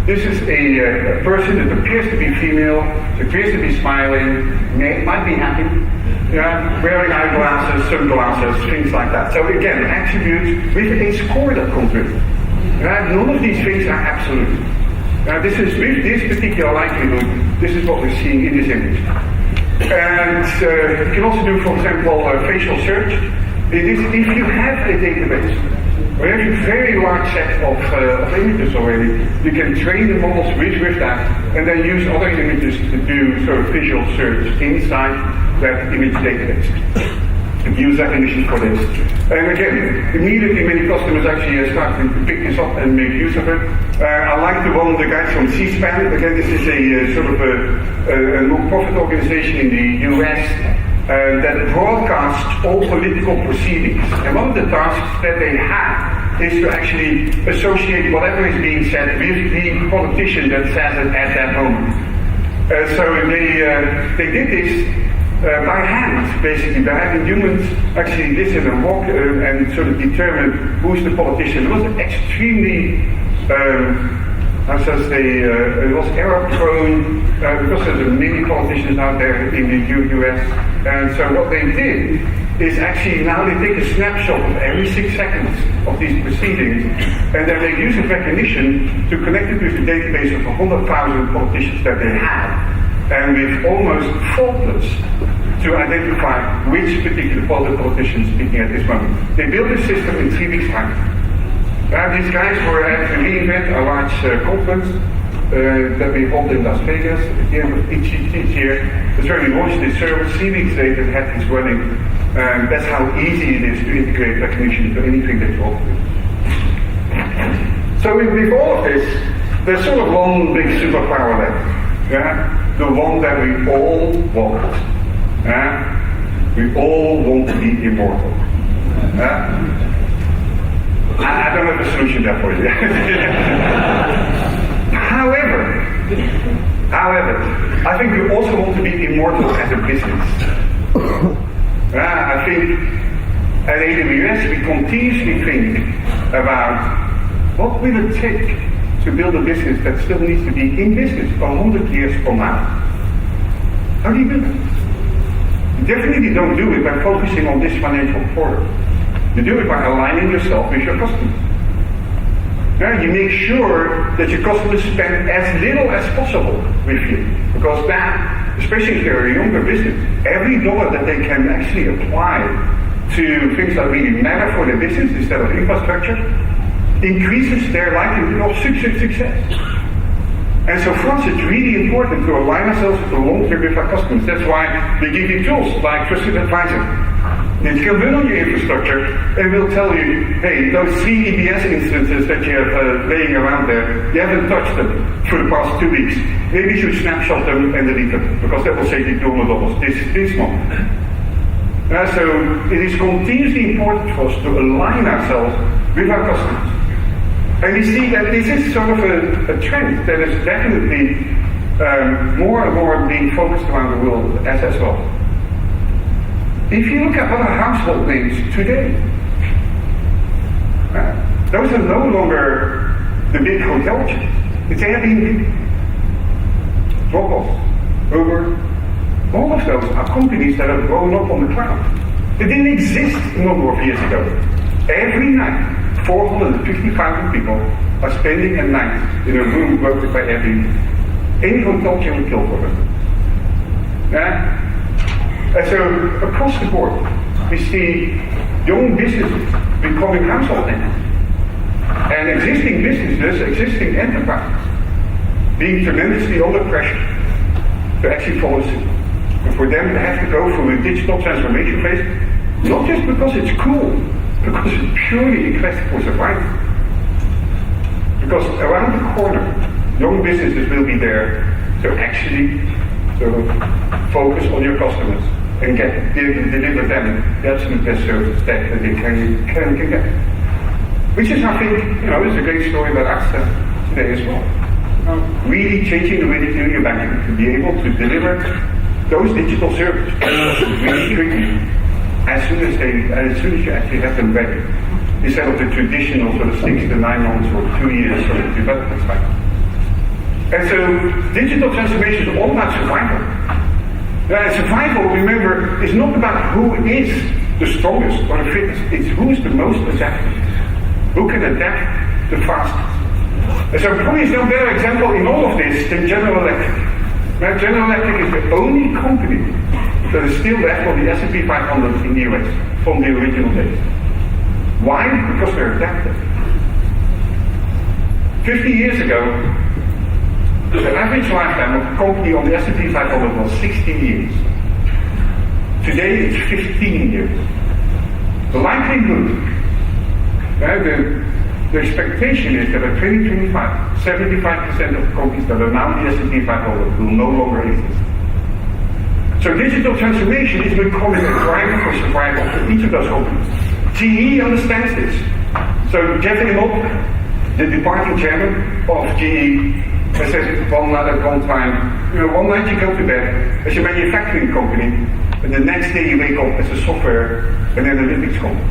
This is a person that appears to be female, appears to be smiling, might be happy, wearing eyeglasses, sunglasses, things like that. So again, attributes with a score that comes with it. None of these things are absolute. This is with this particular likelihood, this is what we're seeing in this image. And you can also do, for example, facial search. If you have a database, or you have a very large set of images already, you can train the models with that, and then use other images to do sort of visual search inside that image database. And use that image for this. And again, immediately many customers actually starting to pick this up and make use of it. I like the one of the guys from C-SPAN. Again, this is a sort of a non-profit organization in the US that broadcasts all political proceedings. And one of the tasks that they have is to actually associate whatever is being said with the politician that says it at that moment. So they did this by hand, basically, by having humans actually listen and walk and sort of determine who's the politician. It was extremely, how shall I say, it was error-prone, because there's many politicians out there in the US. And so what they did is actually now they take a snapshot of every 6 seconds of these proceedings, and then they use a recognition to connect it with a database of 100,000 politicians that they have, and with almost faultless to identify which particular politician is speaking at this moment. They built this system in 3 weeks' time. These guys were at a reInvent, a large conference that we hold in Las Vegas at the end of each year. That's where we launched this service. 3 weeks later, it had this running. That's how easy it is to integrate recognition into anything that you want to do. So with all of this, there's sort of one big superpower left. Yeah? The one that we all want. We all want to be immortal. I don't have a solution there for you. However, I think we also want to be immortal as a business. I think at AWS we continuously think about what will it take to build a business that still needs to be in business 100 years from now. How do you do that? You definitely don't do it by focusing on this financial quarter. You do it by aligning yourself with your customers. You make sure that your customers spend as little as possible with you, because that, especially if they're a younger business, every dollar that they can actually apply to things that really matter for their business instead of infrastructure increases their likelihood of success. And so for us, it's really important to align ourselves with the long term with our customers. That's why they give you tools like Trusted Advisor. It can run on your infrastructure and will tell you, hey, those 3 EBS instances that you have laying around there, you haven't touched them for the past 2 weeks. Maybe you should snapshot them and delete them, because that will save you $200 this month. So it is continuously important for us to align ourselves with our customers. And we see that this is sort of a trend that is definitely more and more being focused around the world as well. If you look at other household names today, those are no longer the big hotel chains. It's Airbnb, Vogels, Uber. All of those are companies that have grown up on the cloud. They didn't exist a number of years ago. Every night, 450,000 people are spending a night in a room brokered by Airbnb. Any hotel chain will kill for them. And so across the board, we see young businesses becoming household names, and existing businesses, existing enterprises, being tremendously under pressure to actually follow suit. And for them to have to go through a digital transformation phase, not just because it's cool, because it's purely a quest for survival. Because around the corner, young businesses will be there to actually sort of focus on your customers and deliver them the absolute best service that they can get. Which is, I think, is a great story about us today as well. Really changing the way they do your banking to be able to deliver those digital services really quickly as soon as you actually have them ready, instead of the traditional sort of 6 to 9 months or 2 years sort of development cycle. And so digital transformation is all about survival. Survival, remember, is not about who is the strongest or the fittest. It's who is the most adaptive. Who can adapt the fastest. And so probably is no better example in all of this than General Electric. General Electric is the only company that is still left on the S&P 500 in the US from the original days. Why? Because they're adaptive. 50 years ago, the average lifetime of a company on the S&P 500 was 16 years. Today it's 15 years. The likelihood, the expectation is that by 2025, 75% of companies that are now in the S&P 500 will no longer exist. So digital transformation is becoming a driver for survival for each of those companies. GE understands this. So Jeff Immelt, the departing chairman of GE, says at one time, one night you go to bed as a manufacturing company, and the next day you wake up as a software and analytics company.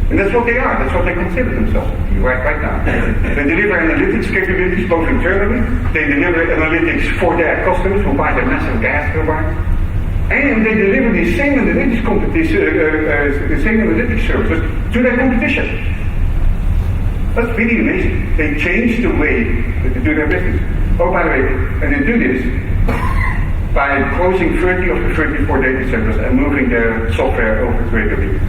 And that's what they are. That's what they consider themselves right now. They deliver analytics capabilities both internally. They deliver analytics for their customers who buy their massive gas turbines. And they deliver the same analytics services to their competition. That's really amazing. They change the way that they do their business. Oh, by the way, and they do this by closing 30 of the 34 data centers and moving their software over to AWS.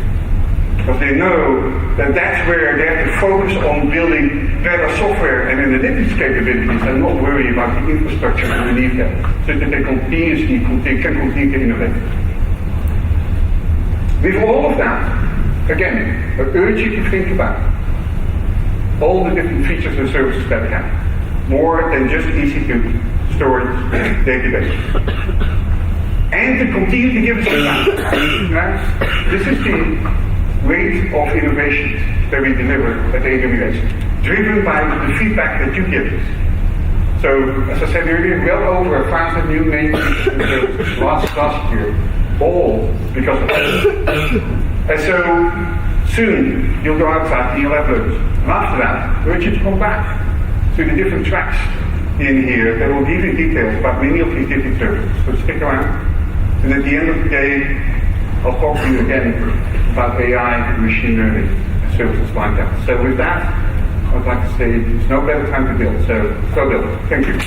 Because they know that that's where they have to focus on building better software and analytics capabilities and not worry about the infrastructure underneath them, so that they can continue to innovate. With all of that, again, I urge you to think about all the different features and services that we have. More than just EC2 storage database. And to continue to give us a right? This is the rate of innovations that we deliver at AWS, driven by the feedback that you give us. So, as I said earlier, well over 1,000 new main features and services last year, all because of that. And so, soon, you'll go outside and you'll have those. And after that, I urge you to come back to the different tracks in here that will give you details about many of these different services. So stick around. And at the end of the day, I'll talk to you again about AI and machine learning and services like that. So with that, I would like to say it's no better time to build. So go build. Thank you.